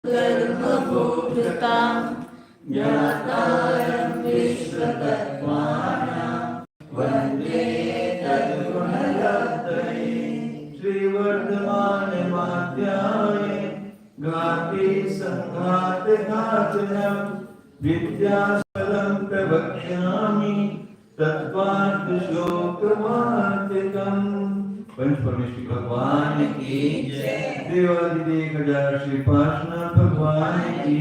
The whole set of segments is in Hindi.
गर्भभूतां ज्ञातारं विश्वतत्त्वानां वन्दे तद्गुणलब्धये श्रीवर्धमानमाध्याय घाति संघातघातनं विद्याफलं प्रवक्ष्यामि तत्त्वार्थशोकवार्तिकम्। पंच परमेश्वर भगवान की जय। देवादिदेव गजानन श्री पार्श्वनाथ भगवान की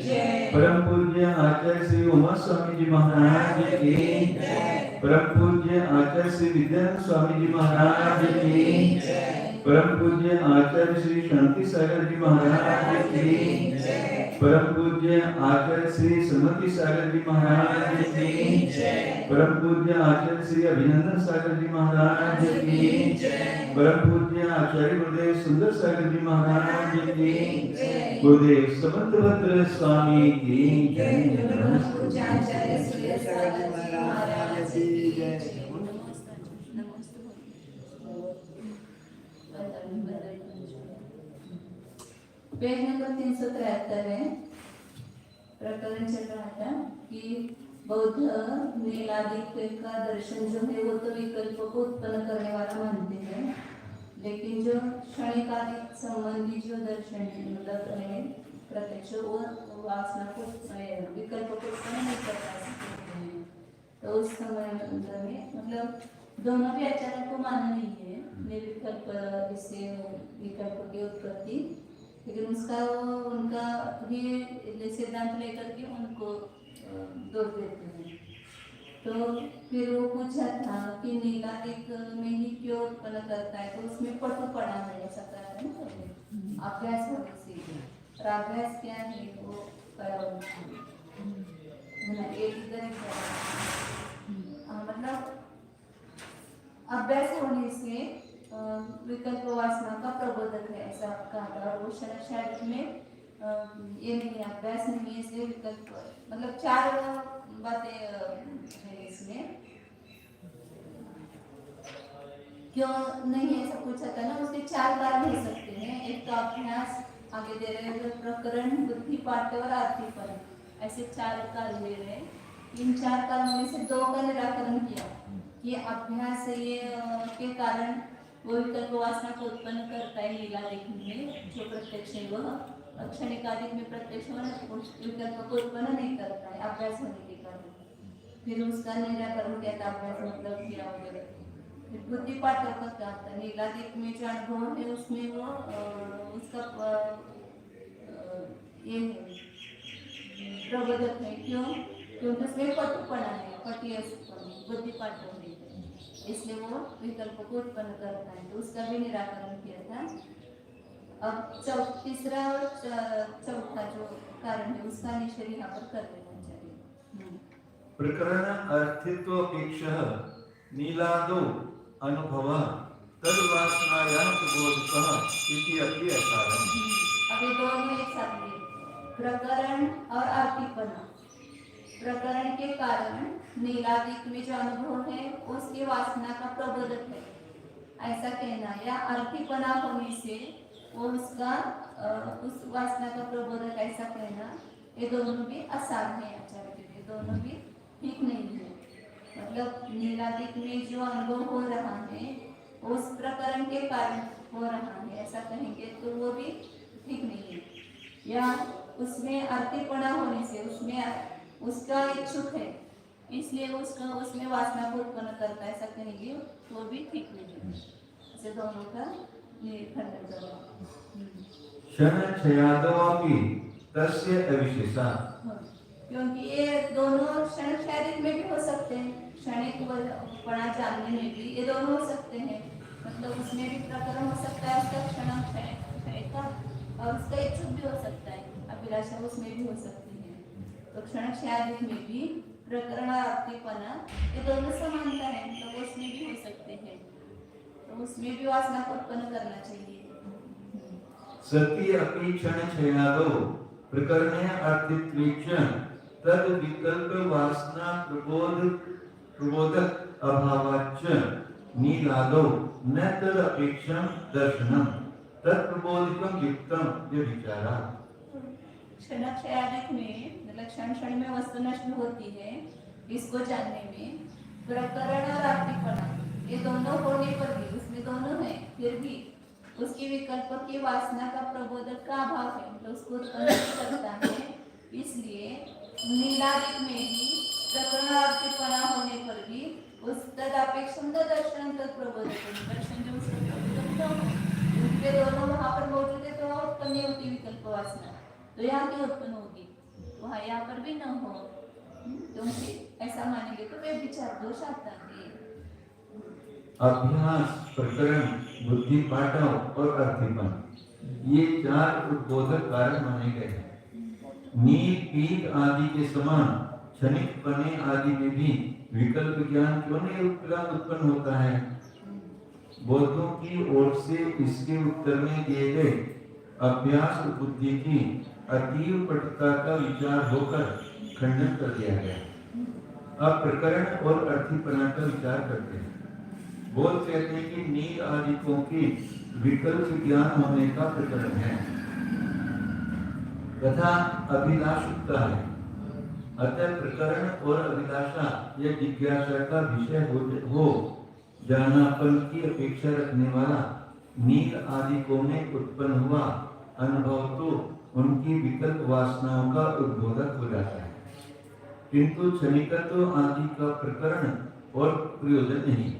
जय। परम पूज्य आचार्य श्री उमा स्वामी जी महाराज की जय। परम पूज्य आचार्य श्री विद्यानंद स्वामी जी महाराज की जय। परम पूज्य आचार्य श्री शांति सागर जी महाराज की जय। परम पूज्य आचार्य श्री सुमति सागर जी महाराज की जय। परम पूज्य आचार्य श्री अभिनंदन सागर जी महाराज की जय। परम पूज्य आचार्य गुरुदेव सुंदर सागर जी महाराज की जय। गुरुदेव समंतभद्र स्वामी की जय। पूज्य आचार्य श्री सागर जी महाराज की जय। पेज नंबर 373 है। प्रकरण चल रहा था कि बौद्ध नीलादिक का दर्शन जो है वो तो विकल्प को उत्पन्न करने वाला मानते हैं, लेकिन जो क्षणिकादिक संबंधी जो दर्शन मतलब है प्रत्यक्ष वो वासना को विकल्प को उत्पन्न नहीं करता सकते हैं। तो उस समय में मतलब दोनों भी आचार्यों को माना नहीं है निर्विकल्प इससे विकल्प की उत्पत्ति, लेकिन उसका उनका भी सिद्धांत लेकर के उनको दोष देते हैं। तो फिर वो पूछा था कि नीलादिक में ही क्यों उत्पन्न करता है, तो उसमें पटुपड़ा है ऐसा कहा है ना, अभ्यास होने से। और अभ्यास क्या है वो एक मतलब अभ्यास होने से विकल्प वासना का प्रबोधक है ऐसा कहा था। और वो शरद में ये नहीं अभ्यास नहीं है, इसलिए विकल्प मतलब चार बातें है इसमें। क्यों नहीं ऐसा पूछा था ना, उसके चार कारण ले सकते हैं। एक तो अभ्यास, आगे दे रहे हैं प्रकरण, बुद्धि पाठ्य और आर्थिकरण, ऐसे चार कारण ले रहे हैं। इन चार कारणों में से दो का निराकरण किया कि अभ्यास ये के कारण वो विकल्प वासना को उत्पन्न करता है नीलादिक में जो प्रत्यक्ष है वह, क्षणिकादिक में प्रत्यक्ष विकल्प को उत्पन्न नहीं करता है अभ्यास होने के कारण। फिर उसका निराकरण क्या था, अभ्यास मतलब क्या वगैरह। फिर बुद्धि पाठक का क्या था, नीलादिक में जो अनुभव है उसमें वो उसका ये प्रबोधक है। क्यों? क्योंकि उसमें पटुपना है, बुद्धि पाठक है, इसलिए वो विकल्प को उत्पन्न करता है। तो उसका भी निराकरण किया था। अब तीसरा और चौथा जो कारण है उसका निषेध यहाँ पर कर देना चाहिए। प्रकरण अर्थित्व अपेक्षा नीलादो अनुभव तद्वासनायां प्रबोधकः इति अपि अकारम्। अभी दोनों एक साथ लिए प्रकरण और अर्थिपना। प्रकरण के कारण नीलादिक में जो अनुभव है उसकी वासना का प्रबोधक है ऐसा कहना, या अर्थिपना होने से वो उसका उस वासना का प्रबोधक ऐसा कहना, ये दोनों भी असाध्य है आचार्य के लिए, दोनों भी ठीक नहीं है। मतलब नीलादिक में जो अनुभव हो रहा है उस प्रकरण के कारण हो रहा है ऐसा कहेंगे तो वो भी ठीक नहीं है। या उसमें अर्थिपना होने से उसमें उसका इच्छुक है इसलिए उसका उसमें वासना को उत्पन्न करता है ऐसा कहेंगे तो भी ठीक नहीं है। ऐसे दोनों का खंडन करो। क्षणक्षयादवापि तस्य अविशेषा, क्योंकि ये दोनों क्षण शारीरिक में भी हो सकते हैं, क्षणिक पड़ा जानने में भी ये दोनों हो सकते हैं। मतलब उसमें भी प्रकरण हो सकता है उसका क्षण का, और उसका इच्छुक भी हो सकता है, अभिलाषा उसमें भी हो सकती है। तो क्षण शारीरिक में भी प्रकरण और अर्थिपना ये दोनों समानता है, तो उसमें भी हो सकते हैं। तो उसमें भी वासना को उत्पन्न करना चाहिए। सति अपि क्षणक्षयादो प्रकरणे अर्थित्वेच तद विकल्प वासना प्रबोधक अभावाच्च नीलादो न तद अपेक्षं दर्शनम तत्प्रबोधिकं युक्तं व्यभिचारः। क्षणाक्षयादिक में मतलब क्षण क्षण में वस्तु नष्ट होती है, इसको जानने में प्रकरण और आत्मिकपना ये दोनों होने पर भी, उसमें दोनों है, फिर भी उसकी विकल्प की वासना का प्रबोधक का अभाव है, मतलब उसको उत्पन्न नहीं करता है। इसलिए नीलादिक में ही प्रकरणार्थीपना होने पर भी उस तदपेक्षम न दर्शन तद प्रबोधक, दर्शन जो उसको प्रबोधक न हो, उनके दोनों वहां पर मौजूद है तो वहां उत्पन्न नहीं होती विकल्प वासना, तो यहाँ क्यों उत्पन्न होगी, वहां यहाँ पर भी न हो, क्योंकि ऐसा मानेंगे तो वे विचार दोष आता है। अभ्यास, प्रकरण, बुद्धि पाठव और अर्थीपन ये चार उद्बोधक कारण माने गए हैं। नील, पीत आदि के समान क्षणिक पने आदि में भी विकल्प ज्ञान क्यों नहीं उत्पन्न होता है? बौद्धों की ओर से इसके उत्तर में दिए गए अभ्यास बुद्धि की अतीव पटुता का विचार होकर खंडन कर दिया गया। अब प्रकरण और अर्थीपना का विचार करते हैं। बोध कहते हैं कि नील आदिकों की विकल्प ज्ञान होने का प्रकरण है तथा अभिलाषुकता है। अतः प्रकरण और अभिलाषा या जिज्ञासा का विषय हो जानापन की अपेक्षा रखने वाला नील आदिकों में उत्पन्न हुआ अनुभव तो उनकी विकल्प वासनाओं का उद्बोधक हो जाता है, किंतु क्षणिकत्व आदि का प्रकरण और प्रयोजन नहीं।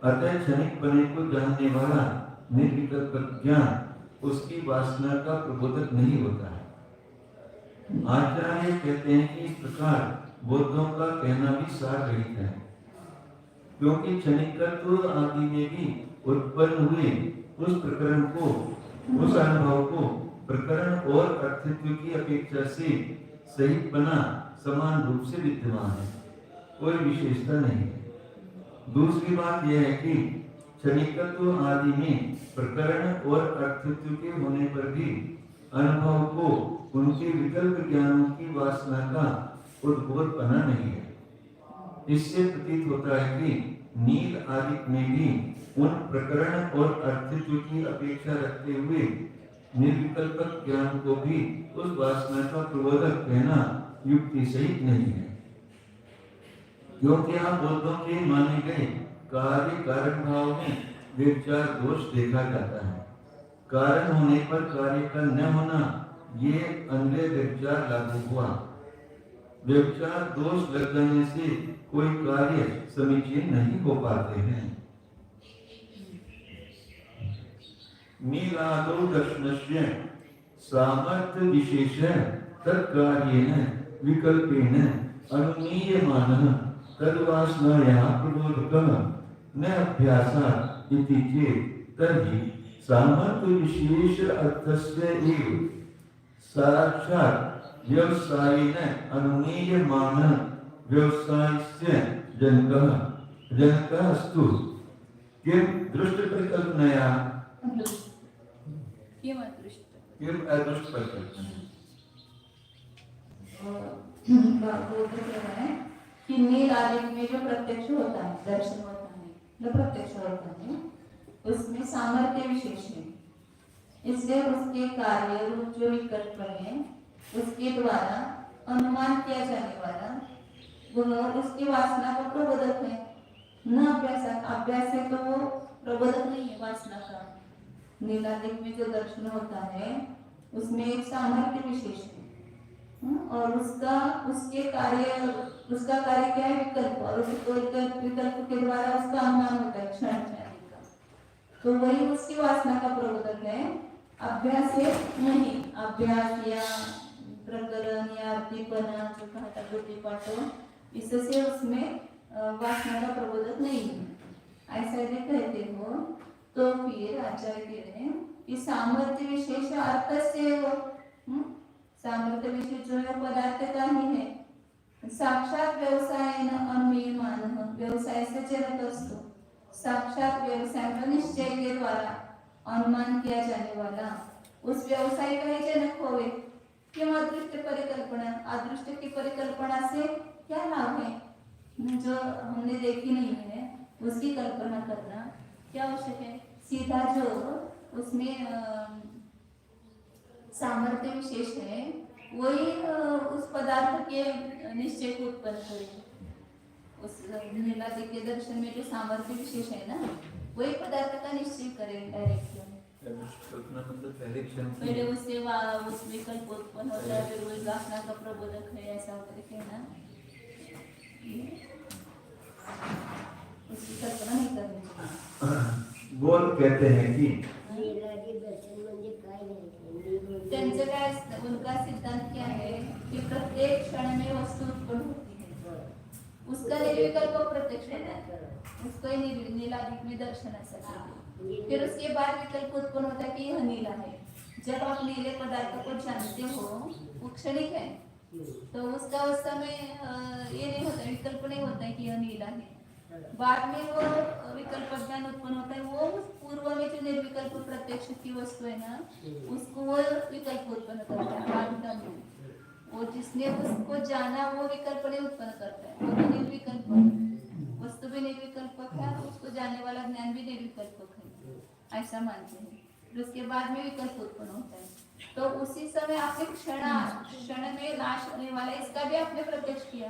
अतः क्षणिक पने को जानने वाला निर्विकल्प ज्ञान उसकी वासना का प्रबोधक नहीं होता है। आचार्य कहते हैं कि इस प्रकार बौद्धों का कहना भी सार रहित है, क्योंकि क्षणिकत्व आदि में भी उत्पन्न हुए उस प्रकरण को, उस अनुभव को प्रकरण और अर्थित्व की अपेक्षा से सहित बना समान रूप से विद्यमान है, कोई विशेषता नहीं है। दूसरी बात यह है कि क्षणिकत्व आदि में प्रकरण और अर्थित्व के होने पर भी अनुभव को उनके विकल्प ज्ञानों की वासना का उद्बोध बना नहीं है। इससे प्रतीत होता है कि नील आदि में भी उन प्रकरण और अर्थित्व की अपेक्षा रखते हुए निर्विकल्प ज्ञान को भी उस वासना का प्रबोधक कहना युक्ति सहित नहीं है, क्योंकि यहाँ बौद्धों के माने गए कार्य कारण भाव में व्यभिचार दोष देखा जाता है। कारण होने पर कार्य का न होना ये अन्य व्यभिचार लागू हुआ। व्यभिचार दोष लग जाने से कोई कार्य समीचीन नहीं हो पाते हैं। नीलादो दर्शनस्य सामर्थ्य विशेष तत्कार्येण विकल्पेन अनुमीयमानः तद्वासनायाः प्रबोधकः न अभ्यासात् इति चेत् तर्हि सामर्थ्य विशेष अर्थस्य एव साक्षात् व्यवसायेन अनुमीयमानः व्यवसायस्य जनकः अस्तु किं दृष्टपरिकल्पनया किम अदृष्ट परिकल्पनया कि नील आदि में जो प्रत्यक्ष होता है, दर्शन होता है, जो प्रत्यक्ष होता है उसमें सामर्थ्य विशेष है, इसलिए उसके कार्य रूप जो विकल्प है उसके द्वारा अनुमान किया जाने वाला गुण उसकी वासना का प्रबोधक है। न अभ्यास है तो वो प्रबोधक नहीं है वासना का। नीलादिक में जो दर्शन होता है उसमें एक सामर्थ्य विशेष है, और उसका कार्य क्या है, विकल्प, और विकल्प के द्वारा उसका अनुमान होता है क्षण का, तो वही उसकी वासना का प्रबोधक है। अभ्यास है नहीं, अभ्यास या प्रकरण या अर्थीपना जो कहा था बुद्धिपाठो, इससे उसमें वासना का प्रबोधक नहीं है। ऐसा यदि कहते हो तो फिर आचार्य कह रहे हैं कि सामर्थ्य विशेष अर्थ से वो सामर्थ्य विशेष जो है पदार्थ का ही है। साक्षात व्यवसाय न अनुमीयमानः व्यवसाय से जनक असतो, साक्षात व्यवसाय का निश्चय के द्वारा अनुमान किया जाने वाला उस व्यवसाय का ही जनक होवे। क्यों अदृष्ट परिकल्पना, अदृष्ट की परिकल्पना से क्या लाभ है, जो हमने देखी नहीं है उसकी कल्पना करना क्या आवश्यक है। सीधा जो उसमें सामर्थ्य विशेष है, वही उस पदार्थ के निश्चय को उत्पन्न करेगा। उस नीलादित्य दर्शन में जो सामर्थ्य विशेष है ना, वही पदार्थ का निश्चय करेगा डायरेक्ट। कल्पना मतलब पहले क्षण की पहले उससे उस विकल्प उत्पन्न होता है, फिर वही वासना का प्रबोधक है, ऐसा करके ना उसकी कल्पना नहीं करनी चाहिए। बोल कहते हैं कि त्यांचं काय उनका सिद्धांत क्या है कि प्रत्येक क्षण में वस्तु उत्पन्न होती है, उसका निर्विकल्प प्रत्यक्ष होता है, उसको ही नीलादिक में दर्शन ऐसा। फिर उसके बाद विकल्प उत्पन्न होता है कि यह नीला है। जब आप नीले पदार्थ को जानते हो वो क्षणिक है, तो उसका उस समय ये नहीं होता, विकल्प नहीं होता है कि यह नीला है। बाद में वो विकल्प ज्ञान उत्पन्न होता है, वो पूर्व में जो निर्विकल्प प्रत्यक्ष की वस्तु है ना, उसको वो विकल्प उत्पन्न करता है। बाद में वो जिसने उसको जाना वो विकल्प नहीं उत्पन्न करता है, वो तो निर्विकल्प वस्तु भी निर्विकल्पक है, उसको जानने वाला ज्ञान भी निर्विकल्पक है, ऐसा मानते हैं। फिर उसके बाद में विकल्प उत्पन्न होता है, तो उसी समय आपने क्षण में नाश होने वाला इसका भी आपने प्रत्यक्ष किया।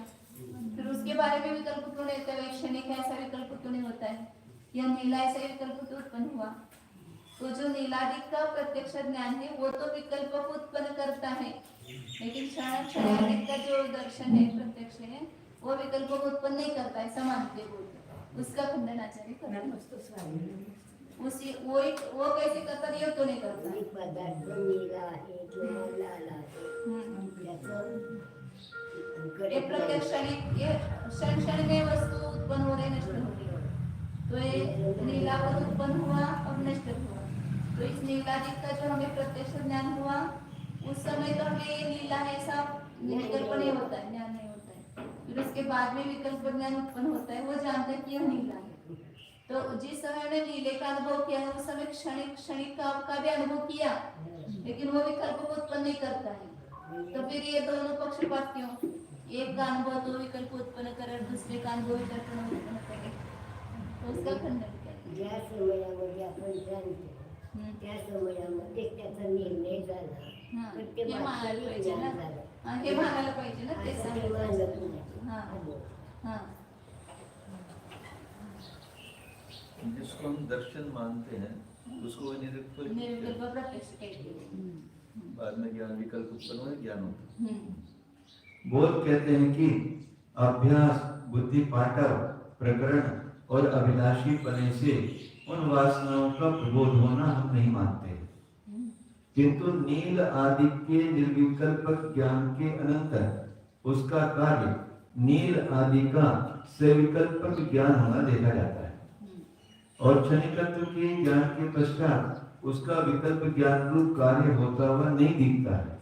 फिर उसके बारे में विकल्प तो नहीं होता है, क्षणिक है ऐसा विकल्प तो नहीं होता है, यह नीला ऐसा विकल्प तो उत्पन्न हुआ। तो जो नीलादिक का प्रत्यक्ष ज्ञान है वो तो विकल्प को उत्पन्न करता है, लेकिन क्षणादिक का जो दर्शन है प्रत्यक्ष है वो विकल्प को उत्पन्न नहीं करता, ऐसा मानते बोलते। उसका खंडन आचार्य करता है। उसी वो कैसे करता ये तो नहीं करता। पदार्थ नीला आहे किंवा लाल आहे, ये प्रत्यक्ष क्षण में वस्तु उत्पन्न हो रही नष्ट हो रही, तो ये नीलावर उत्पन्न हुआ और नष्ट हुआ। तो इस नीलादिक का जो हमें प्रत्यक्ष ज्ञान हुआ उस समय तो हमें ये नीला है ऐसा विकल्प नहीं होता है, ज्ञान नहीं होता है। फिर उसके बाद में विकल्प ज्ञान उत्पन्न होता है, वो जानता है कि यह नीला है। तो जिस समय हमने नीले का अनुभव किया है उस समय क्षणिक का भी अनुभव किया, लेकिन वो विकल्प को उत्पन्न नहीं करता है। तो फिर ये दोनों पक्षपात क्यों? एक का अनुभव तो विकल्प उत्पन्न करे, दूसरे का अनुभव विकल्प उत्पन्न करे, तो उसका खंडन करें। ज्या समयामध्ये आपण जाणतो त्या समयामध्ये त्याचा निर्णय झाला, तर ते हे मानायला पाहिजे ना, हे मानायला पाहिजे ना, ते जिसको हम दर्शन मानते हैं उसको निर्विकल्प प्रत्यक्ष कहते हैं। बाद में ज्ञान विकल्प उत्पन्न हुआ, ज्ञान होता हम्म। बोध कहते हैं कि अभ्यास, बुद्धि पाठव, प्रकरण और अभिलाषी पने से उन वासनाओं का प्रबोध होना हम नहीं मानते, किंतु नील आदि के निर्विकल्प ज्ञान के अनंतर उसका कार्य नील आदि का सविकल्पक ज्ञान होना देखा जाता है, और क्षणिकत्व के ज्ञान के पश्चात उसका विकल्प ज्ञान रूप कार्य होता हुआ नहीं दिखता है।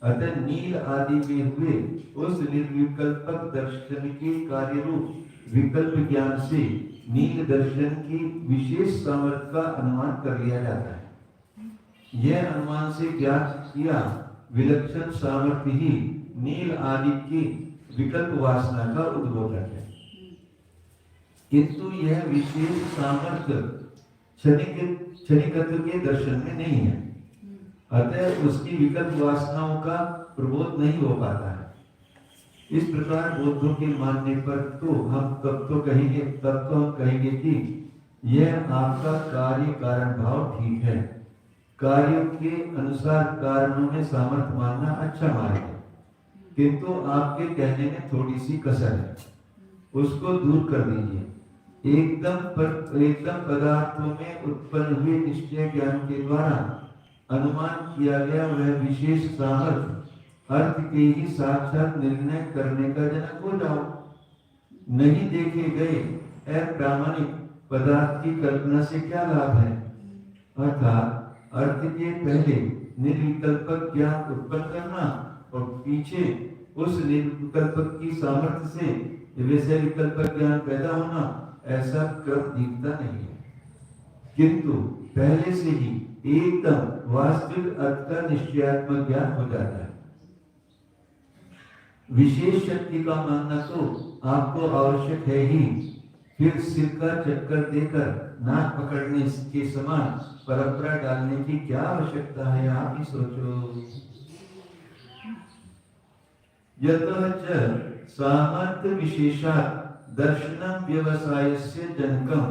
अतः नील आदि में हुए उस निर्विकल्पक दर्शन के कार्य रूप विकल्प ज्ञान से नील दर्शन की विशेष सामर्थ्य का अनुमान कर लिया जाता है। यह अनुमान से ज्ञात किया विलक्षण सामर्थ्य ही नील आदि की विकल्प वासना का उद्बोधक है, किंतु यह विशेष सामर्थ्य क्षणिकत्व के दर्शन में नहीं है, अतः उसकी विकल्प वासनाओं का प्रबोध नहीं हो पाता है। इस प्रकार बौद्धों के मानने पर तो हम तब तो हम कहेंगे कि यह आपका कार्य कारण भाव ठीक है, कार्यों के अनुसार कारणों में सामर्थ्य मानना अच्छा मार्ग है, किंतु आपके कहने में थोड़ी सी कसर है, उसको दूर कर दीजिए। एकदम पदार्थों में उत्पन्न हुए निश्चय ज्ञान के द्वारा अनुमान किया गया वह विशेष सामर्थ्य अर्थ के ही साक्षात निर्णय करने का जनक हो जाओ। नहीं देखे गए अप्रामाणिक पदार्थ की कल्पना से क्या लाभ है? अर्थात अर्थ के पहले निर्विकल्पक ज्ञान उत्पन्न करना और पीछे उस निर्विकल्पक की सामर्थ्य से वैसे विकल्पक ज्ञान पैदा होना, ऐसा क्रम दिखता नहीं है, किंतु पहले से ही एकदम वास्तविक अर्थ का निश्चयात्मक ज्ञान हो जाता है। विशेष शक्ति का मानना तो आपको आवश्यक है ही, फिर सिर का चक्कर देकर नाक पकड़ने के समान परंपरा डालने की क्या आवश्यकता है, आप ही सोचो। यतः च सामर्थ्य विशेषात् दर्शनम व्यवसायस्य जनकम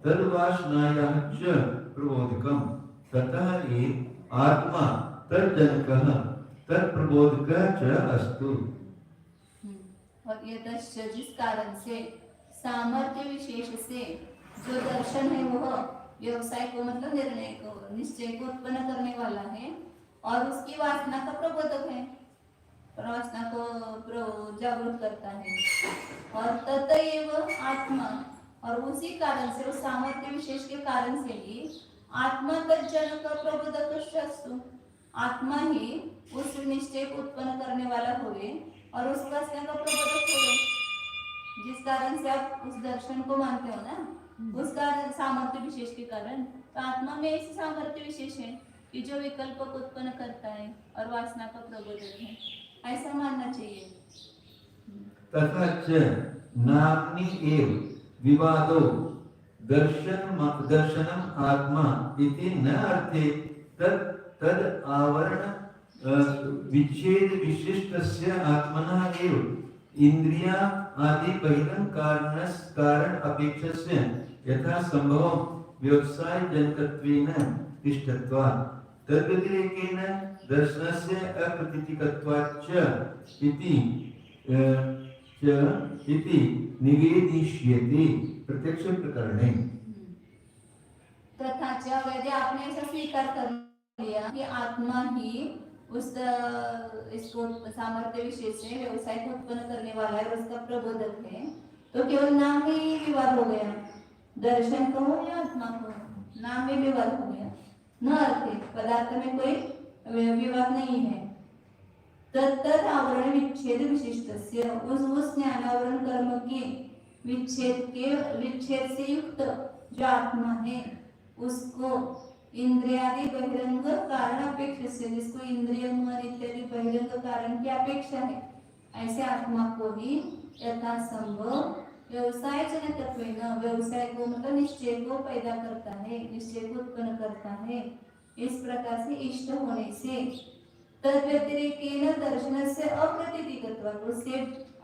तद्वासनायाः च प्रबोधकम ततः एव आत्मा तज्जनकः तत्प्रबोधकः च अस्तु। और ये जिस कारण से सामर्थ्य विशेष से जो दर्शन है वह व्यवसाय को मतलब निर्णय को निश्चय को उत्पन्न करने वाला है और उसकी वासना का प्रबोधक है, वासना को जागरूक करता है। और ततएव आत्मा, और उसी कारण से उस सामर्थ्य विशेष के कारण से ही आत्मा तज्जनक प्रबोधक अस्तु, आत्मा ही उस निश्चय को उत्पन्न करने वाला हुए और उस वासना का प्रबोधक हुए। जिस कारण से आप उस दर्शन को मानते हो ना, उस कारण सामर्थ्य विशेष के कारण, तो आत्मा में ऐसी सामर्थ्य विशेष है कि जो विकल्प को उत्पन्न करता है और वासना का प्रबोधक है, ऐसा मानना चाहिए। तथा च नाम्नि एव विवादो दर्शनम आत्मा इति न अर्थे तद आवरण विच्छेद विशिष्टस्य आत्मनः एव इंद्रिया आदि बहिरंग कारण अपेक्षस्य यथा संभव व्यवसाय जनकत्वेन तिष्ठत्वात् तद्व्यतिरेकेन दर्शनस्य अप्रतीतिकत्वाच्च इति निवेदिष्यते प्रत्यक्ष प्रकरणे। तथा यदि आपने ऐसा स्वीकार कर लिया कि आत्मा ही उस इसको सामर्थ्य विशेष से व्यवसाय को उत्पन्न करने वाला है और उसका प्रबोधक है, तो केवल नाम में ही विवाद हो गया। दर्शन को हो या आत्मा को, नाम में विवाद हो गया, न अर्थ पदार्थ में कोई विवाद नहीं है। तत्तद आवरण विच्छेद विशिष्टस्य, उस ज्ञानावरण कर्म के विच्छेद से युक्त जो आत्मा है उसको इंद्रियादि बहिरंग कारण अपेक्षा से, जिसको इंद्रिय मन इत्यादि बहिरंग कारण की अपेक्षा है, ऐसे आत्मा को ही यथा संभव व्यवसाय जनकत्वेन, व्यवसाय को मतलब निश्चय को पैदा करता है, निश्चय को उत्पन्न करता है, इस प्रकार से इष्ट होने से तद व्यतिरेकेन दर्शन से अप्रतीतिकत्वात्, उससे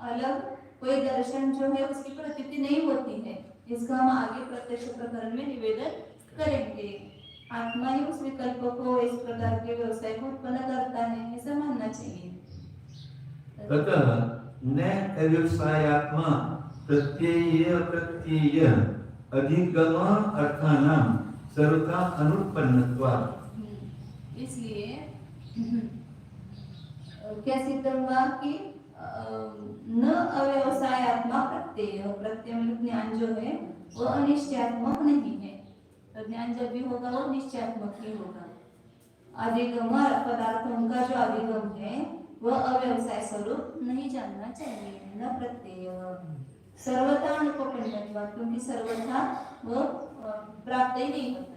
अलग कोई दर्शन जो है उसकी प्रतीति नहीं होती है। इसका हम आगे प्रत्यक्ष प्रकरण में निवेदन करेंगे। आत्मा ही उस विकल्प को इस प्रकार के व्यवसाय को उत्पन्न करता है, ऐसा मानना चाहिए। ततः न अव्यवसायात्मा प्रत्यय प्रत्यय अधिगम अर्थानां सर्वथा अनुत्पन्नत्वात्। इसलिए क्या सिद्ध हुआ कि न अव्यवसायात्मा प्रत्यय, प्रत्यय मतलब ज्ञान जो है वो अनिश्चयात्मक नहीं है, तो ज्ञान जब भी होगा वो निश्चयात्मक ही होगा। अधिगम पदार्थों का जो अधिगम है वह अव्यवसाय स्वरूप नहीं जानना चाहिए, न प्रत्यय। सर्वथा अनुपन्नत्वा, क्योंकि सर्वथा वो प्राप्त ही नहीं होता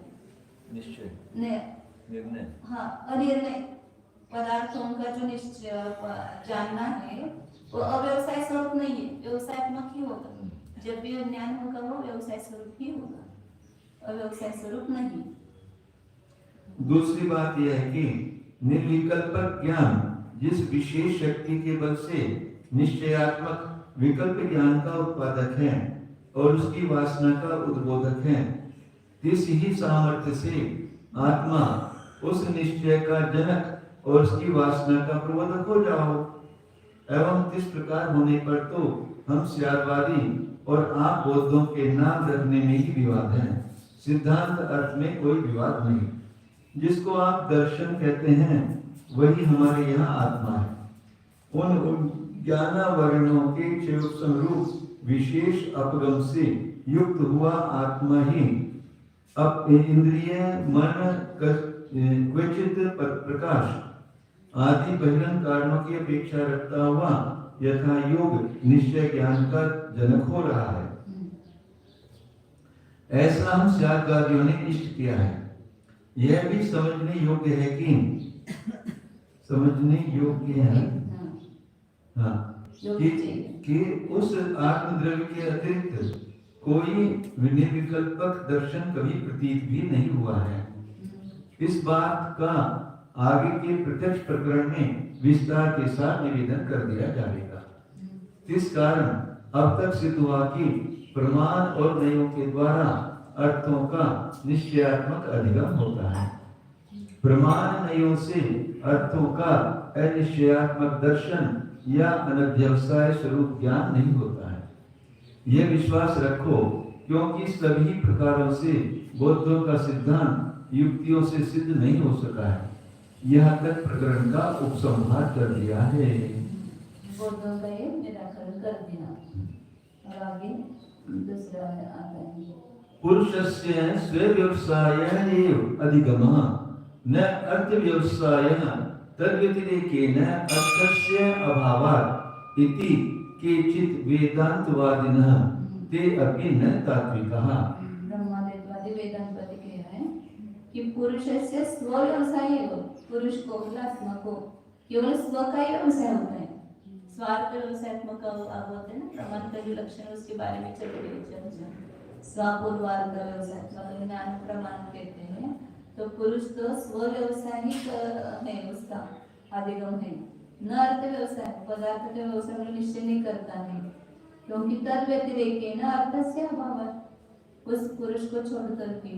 निश्चय निर्णय, हाँ अनिर्णय पदार्थों का जो निश्चय जानना है वो अव्यवसाय स्वरूप नहीं है, व्यवसायत्मक ही होगा। जब भी ज्ञान होगा वो व्यवसाय स्वरूप ही होगा, अव्यवसाय स्वरूप नहीं। दूसरी बात यह है कि निर्विकल्पक ज्ञान जिस विशेष शक्ति के बल से निश्चयात्मक विकल्प ज्ञान का उत्पादक है और उसकी वासना का उद्बोधक है, इस ही सामर्थ्य से आत्मा उस निश्चय का जनक और उसकी वासना का प्रबोधक हो जाओ। एवं इस प्रकार होने पर तो हम श्यारवादी और आप बौद्धों के नाम रखने में ही विवाद है, सिद्धांत अर्थ में कोई विवाद नहीं। जिसको आप दर्शन कहते हैं वही हमारे यहाँ आत्मा है। उन ज्ञानावरणों के समरूप विशेष अपगम से युक्त हुआ आत्मा ही अब इंद्रिय मन क्वचित प्रकाश आदि बहिरंग कारणों की अपेक्षा रखता हुआ यथा योग निश्चय ज्ञान का जनक हो रहा है, ऐसा हम श्यारवादियों ने इष्ट किया है। यह भी समझने योग्य है कि उस आत्मद्रव्य के अतिरिक्त कोई निर्विकल्पक दर्शन कभी प्रतीत भी नहीं हुआ है। इस बात का आगे के प्रत्यक्ष प्रकरण में विस्तार के साथ निवेदन कर दिया जाएगा। इस कारण अब तक सिद्ध हुआ कि प्रमाण और नयों के द्वारा अर्थों का निश्चयात्मक अधिगम होता है। प्रमाण नयों से अर्थों का अनिश्चयात्मक दर्शन या अनध्यवसाय स्वरूप ज्ञान नहीं होता है। यह विश्वास रखो, क्योंकि सभी प्रकारों से बौद्धों का सिद्धांत युक्तियों से सिद्ध नहीं हो सका है। यह तक प्रकरण का उपसंहार कर दिया है। बौद्धों का ये निराकरण कर दिया। और आगे दूसरा आता है, पुरुषस्य स्वव्यवसायेन अधिगमः न अर्थव्यवसायेन तद्व्यतिरेकेन अर्थस्य अभावात् इति केचित् वेदान्तवादिनः ते अपि न तात्विकः। ब्रह्मवेदवादी वेदांतवादी कह रहे हैं कि पुरुष से स्व व्यवसाय हो, पुरुष को आत्मा को केवल स्व का ही व्यवसाय होता है। स्वार्थ व्यवसायत्मक आप बोलते हैं ना, प्रमाण का जो लक्षण है उसके बारे में चल रही है चर्चा। स्वापूर्वार्थ व्यवसायत्मक ज्ञान प्रमाण कहते हैं। तो पुरुष तो स्व व्यवसायिक है, उसका अधिगम है, न अर्थ व्यवसाय, पदार्थ के व्यवसाय में निश्चय नहीं करता है, क्योंकि तद व्यतिरेक न अर्थ से अभाव। उस पुरुष को छोड़ करके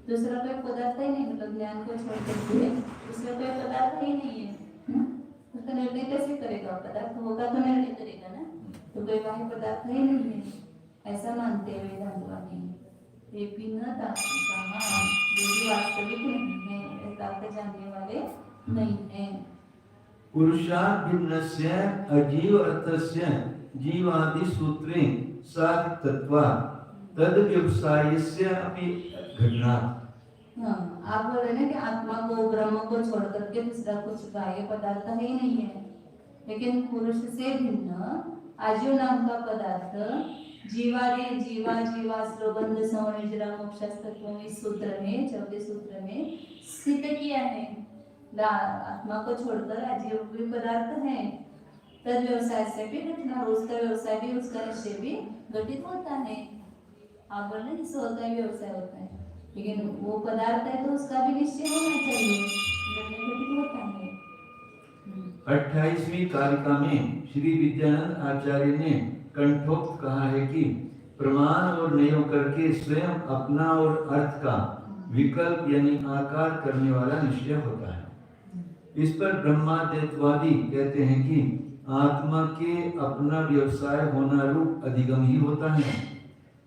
दूसरा कोई पदार्थ ही नहीं, मतलब ज्ञान को छोड़ करके दूसरा कोई पदार्थ ही नहीं है। उसका निर्णय कैसे करेगा? पदार्थ होगा तो निर्णय करेगा ना, तो कोई बाह्य पदार्थ ही नहीं है, ऐसा मानते हैं वेदांतवादी। ये भी न था वास्तविक नहीं है, यथार्थ जानने वाले नहीं है। पुरुषात् भिन्नस्य अजीव अर्थस्य जीवादि सूत्रे साधितत्वात् तद व्यवसायस्य अपि घटनात्। हाँ, आप बोल रहे हैं कि आत्मा को, ब्रह्म को छोड़ करके दूसरा कुछ बाह्य पदार्थ ही नहीं है, लेकिन पुरुष से भिन्न आजीव नाम का पदार्थ जीवादि जीवा जीवा स्रोबंध सवनिजरा मोक्षस्तत्व इस सूत्र में, चौथे सूत्र में सिद्ध किया है। आत्मा को छोड़कर आजीव भी पदार्थ है, तद व्यवसाय से भी घटना, उसका व्यवसाय भी, उसका निश्चय भी घटित होता है। आप बोल रहे हैं स्व का व्यवसाय होता है, लेकिन वो पदार्थ है तो उसका भी निश्चय होना चाहिए, घटित होता है। 28वीं कारिका में श्री विद्यानंद आचार्य ने कंठोक्त कहा है कि प्रमाण और नयों करके स्वयं अपना और अर्थ का विकल्प यानी आकार करने वाला निश्चय होता है। इस पर ब्रह्माद्वैतवादी कहते हैं कि आत्मा के अपना व्यवसाय होना रूप अधिगम ही होता है,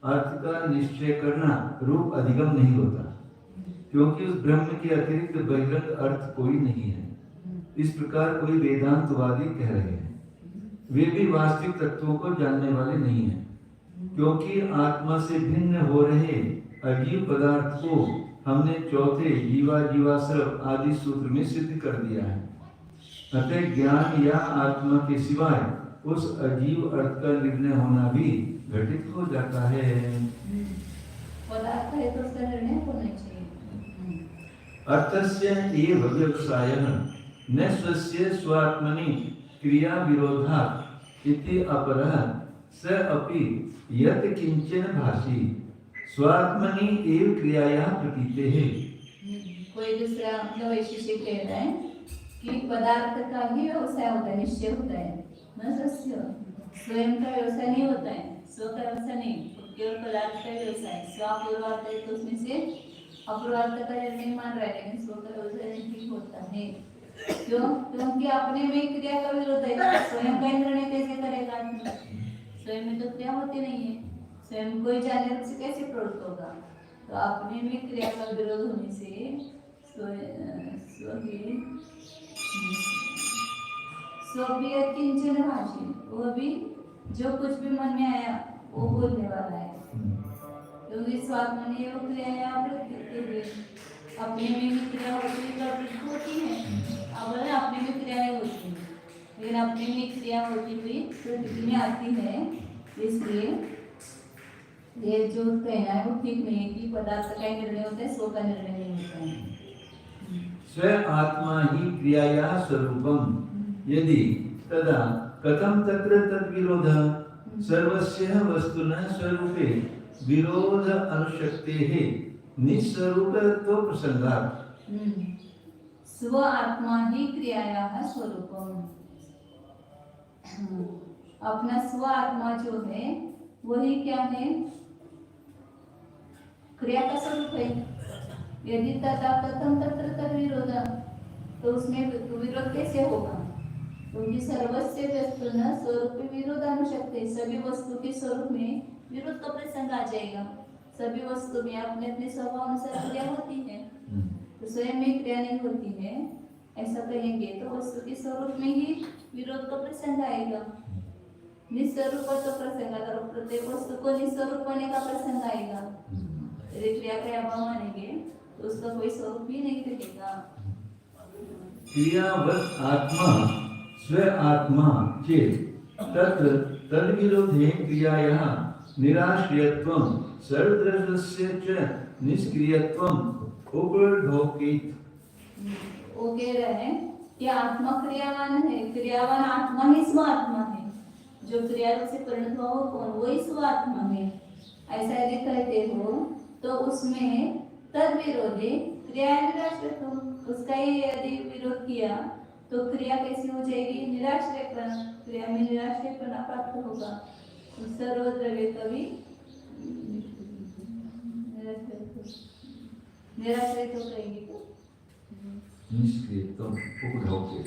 अर्थ का निश्चय करना रूप अधिगम नहीं होता, क्योंकि उस ब्रह्म के अतिरिक्त बहिरंग अर्थ कोई नहीं है। इस प्रकार कोई वेदांतवादी कह रहे हैं, वे भी वास्तविक तत्वों को जानने वाले नहीं हैं, क्योंकि आत्मा से भिन्न हो रहे अजीव पदार्थ को हमने चौथे जीवा जीवाश्रव आदि सूत्र में सिद्ध कर दिया है। अतः ज्ञान या आत्मा के सिवाय उस अजीव अर्थ का निर्णय होना भी घटित हो जाता है। पदार्थ है तो उसका निर्णय होना चाहिए। अर्थस्य एव व्यवसायः न स्वस्य स्वात्मनि क्रिया विरोधात् इति अपरः स अपि यत् किंचन भासी स्वात्मनि एव क्रियायाः प्रतीतेः। कोई दूसरा मतलब वैशिष्ट कह रहा है कि पदार्थ का ही व्यवसाय होता है, निश्चय होता है, न स्वस्य, स्वयं का व्यवसाय नहीं होता है, स्व का व्यवसाय नहीं, केवल पदार्थ का व्यवसाय। स्वापूर्वार्थ है तो उसमें से अपूर्वार्थ का निर्णय मान रहा है, लेकिन स्व का व्यवसाय नहीं होता है। क्यों? क्योंकि अपने में क्रिया का विरोध है, स्वयं का निर्णय कैसे करेगा? स्वयं में तो क्रिया होती नहीं है, स्वयं कोई जाने रूप से कैसे प्रवृत्त होगा? तो अपने में क्रिया का विरोध होने से स्वप्रिय किंचन भाषी, वो भी जो कुछ भी मन में आया वो बोलने वाला है, क्योंकि स्वात्मा ने वो क्रिया अपने में भी क्रिया होती है। अब अपने में क्रियाएं होती है, लेकिन अपने में क्रिया होती हुई प्रकृति में आती है। इसलिए ये जो कहना है वो ठीक नहीं है कि पदार्थ का निर्णय होता है, स्व का निर्णय नहीं होता है। स्व आत्मा ही क्रियाया स्वरूपम यदि तदा कथम तत्र तद्विरोधः सर्वस्य वस्तुनः स्वरूपे विरोध अनुशक्तेः निस्वरूपत्व प्रसंगात्। स्व आत्मा ही क्रियायाः स्वरूपम। अपना स्व आत्मा जो है वही क्या है, क्रिया का स्वरूप है। यदि तथा कथम तत्र तद विरोध, तो उसमें विरोध कैसे होगा? क्योंकि सर्वस्य वस्तुना स्वरूप विरोध अनुशक्ति, सभी वस्तु के स्वरूप में विरोध का प्रसंग आ जाएगा। सभी वस्तु में अपने अपने स्वभाव अनुसार क्रिया होती है, तो स्वयं में क्रिया नहीं होती है ऐसा कहेंगे तो वस्तु के स्वरूप में ही विरोध का प्रसंग आएगा। निस्वरूप तो प्रसंग आएगा, प्रत्येक वस्तु को निस्वरूप होने का प्रसंग आएगा। यदि क्रिया का अभाव मानेंगे तो उसका कोई स्वरूप ही नहीं रहेगा। क्रियावत् आत्मा स्व आत्मा चेत् तत्र तद्विरोधे क्रियायाः निराश्रयत्वं सर्वदृश्यस्य च निष्क्रियत्वं उपलभ्यते। वो कह रहे हैं कि आत्मा क्रियावान है, क्रियावान आत्मा ही स्व आत्मा है। जो क्रिया रूप से परिणत हुआ हो कौन, वही स्व आत्मा है। ऐसा यदि कहते हो तो उसमें तद विरोधी क्रिया निराश्रयत्वम, उसका ही यदि विरोध किया तो क्रिया कैसी हो जाएगी, निराश्रयपना। क्रिया में निराश्रयपना प्राप्त होगा। सर्वद्रव्य कभी निराश्रय तो कहेंगे तो निष्क्रियत्वं उपलभ्यते।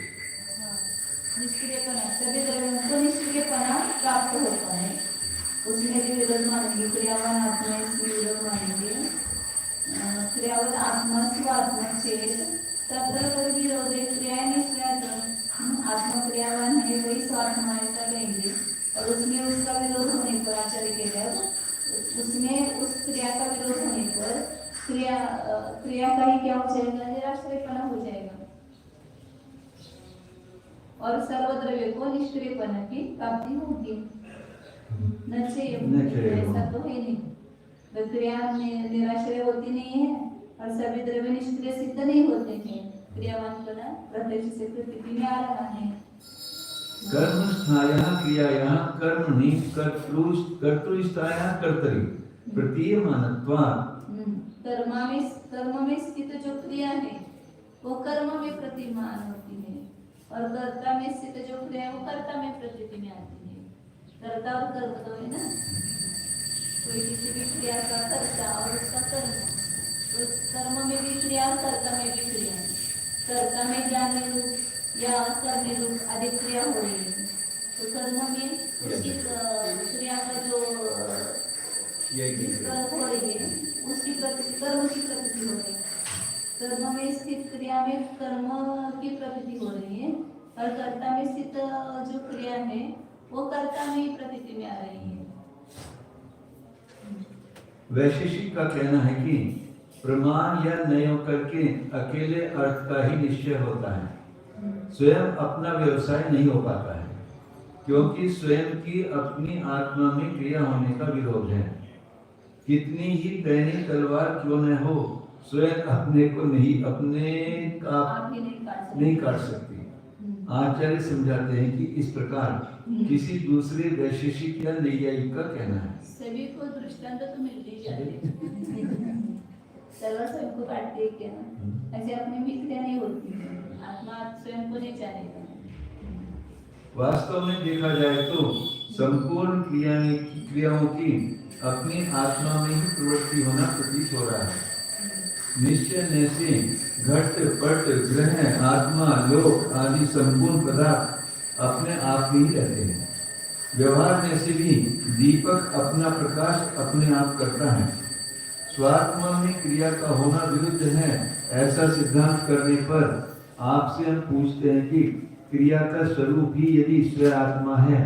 निष्क्रियपना, सभी द्रव्यों को निष्क्रियपना प्राप्त होता है। उसमें भी विरोध मानेंगे, क्रियावान आत्मा इसमें विरोध मानेंगे। क्रियावान आत्मा स्व आत्मा चेत तत्र तद विरोधे क्रिया निष्क्रियत्वं, आत्मा क्रियावान है वही स्व आत्मा ऐसा कहेंगे। और उसमें उसका विरोध होने पर आचार्य कह रहे उसमें उस क्रिया का विरोध होने पर क्रिया का ही क्या हो जाएगा, निराश्रयपना हो जाएगा। और सर्वद्रव्य को निष्क्रियपना की प्राप्ति होगी। न चाहिए ऐसा तो है नहीं, तो क्रिया निराश्रय होती नहीं है और सभी द्रव्य निष्क्रिय सिद्ध नहीं होते हैं। क्रियावानपना प्रत्यक्ष से प्रतीति में आ रहा है। कर्मस्थायाः क्रियायाः कर्मणि कर्तृस्थायाः कर्तरि प्रतीयमानत्वात्। कर्म में स्थित जो क्रिया है वो कर्म में प्रतिमान होती है, और कर्ता में स्थित जो क्रिया है वो कर्ता में प्रतीति में आती है। कर्ता और कर्म तो है ना, कोई किसी भी क्रिया का कर्ता और उसका कर्म, तो कर्म में भी क्रिया और कर्ता में भी क्रिया। कर्ता में जानने रूप या करने रूप अधिक क्रिया हो रही है, तो कर्म में उसकी क्रिया का जो हो रही है उसकी कर्म की प्रतीति हो रही है। कर्म में स्थित क्रिया में कर्म की प्रतीति हो रही है, और कर्ता में स्थित जो क्रिया है वो कर्ता में ही प्रतीति में आ रही है। वैशेषिक का कहना है कि प्रमाण या नय करके अकेले अर्थ का ही निश्चय होता है, स्वयं अपना व्यवसाय नहीं हो पाता है, क्योंकि स्वयं की अपनी आत्मा में क्रिया होने का विरोध है। कितनी ही पैनी तलवार क्यों न हो, स्वयं अपने को अपने का नहीं काट सकती। आचार्य समझाते हैं कि इस प्रकार किसी दूसरे वैशेषिक या नैयायिक का कहना है। सभी को दृष्टांत तो मिलती जाती तलवार सबको काटती है क्या, ऐसे अपने में क्रिया नहीं होती, आत्मा स्वयं को नहीं जानेगा। वास्तव में देखा जाए तो संपूर्ण क्रियाओं की अपनी आत्मा में ही प्रवृत्ति होना प्रतीत हो रहा है। निश्चय से घट पट ग्रह आत्मा लोक आदि संपूर्ण पदार्थ अपने आप में ही रहते हैं। व्यवहार में से भी दीपक अपना प्रकाश अपने आप करता है। स्वात्मा में क्रिया का होना विरुद्ध है, ऐसा सिद्धांत करने पर आपसे हम पूछते हैं कि क्रिया का स्वरूप ही यदि ईश्वर आत्मा है,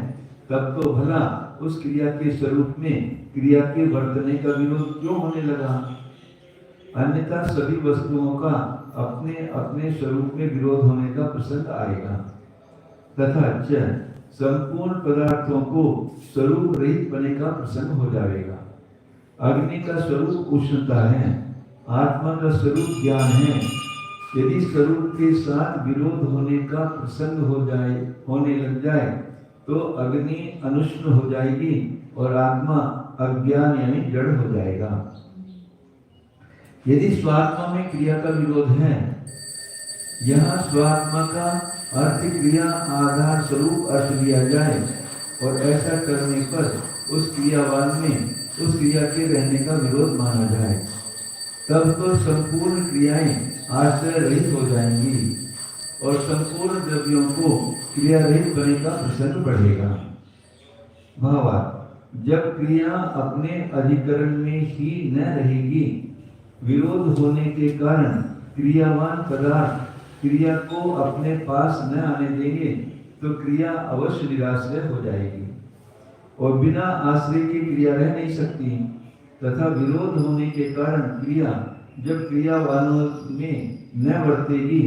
तब तो भला उस क्रिया के स्वरूप में क्रिया के वर्तने का विरोध क्यों होने लगा? अन्यथा सभी वस्तुओं का अपने अपने स्वरूप में विरोध होने का प्रसंग आएगा। तथा संपूर्ण पदार्थों को स्वरूप रहित बने का प्रसंग हो जाएगा। अग्नि का स्वरूप उष्णता है, आत्मा का स्वरूप ज्ञान है। यदि स्वरूप के साथ विरोध होने का प्रसंग होने लग जाए तो अग्नि अनुष्ण हो जाएगी और आत्मा अज्ञान यानी जड़ हो जाएगा। यदि स्वात्मा में क्रिया का विरोध है, यहाँ स्वात्मा का अर्थ क्रिया आधार स्वरूप अर्थ लिया जाए और ऐसा करने पर उस क्रियावान में उस क्रिया के रहने का विरोध माना जाए, तब तो संपूर्ण क्रियाएं आश्रय रहित हो जाएंगी और संपूर्ण द्रव्यों को क्रिया रहित बनने का प्रसंग बढ़ेगा। भावार्थ, जब क्रिया अपने अधिकरण में ही न रहेगी, विरोध होने के कारण क्रियावान पदार्थ क्रिया को अपने पास न आने देंगे तो क्रिया अवश्य निराश्रय हो जाएगी और बिना आश्रय की क्रिया रह नहीं सकती। तथा विरोध होने के कारण क्रिया जब क्रियावानों में न बरतेगी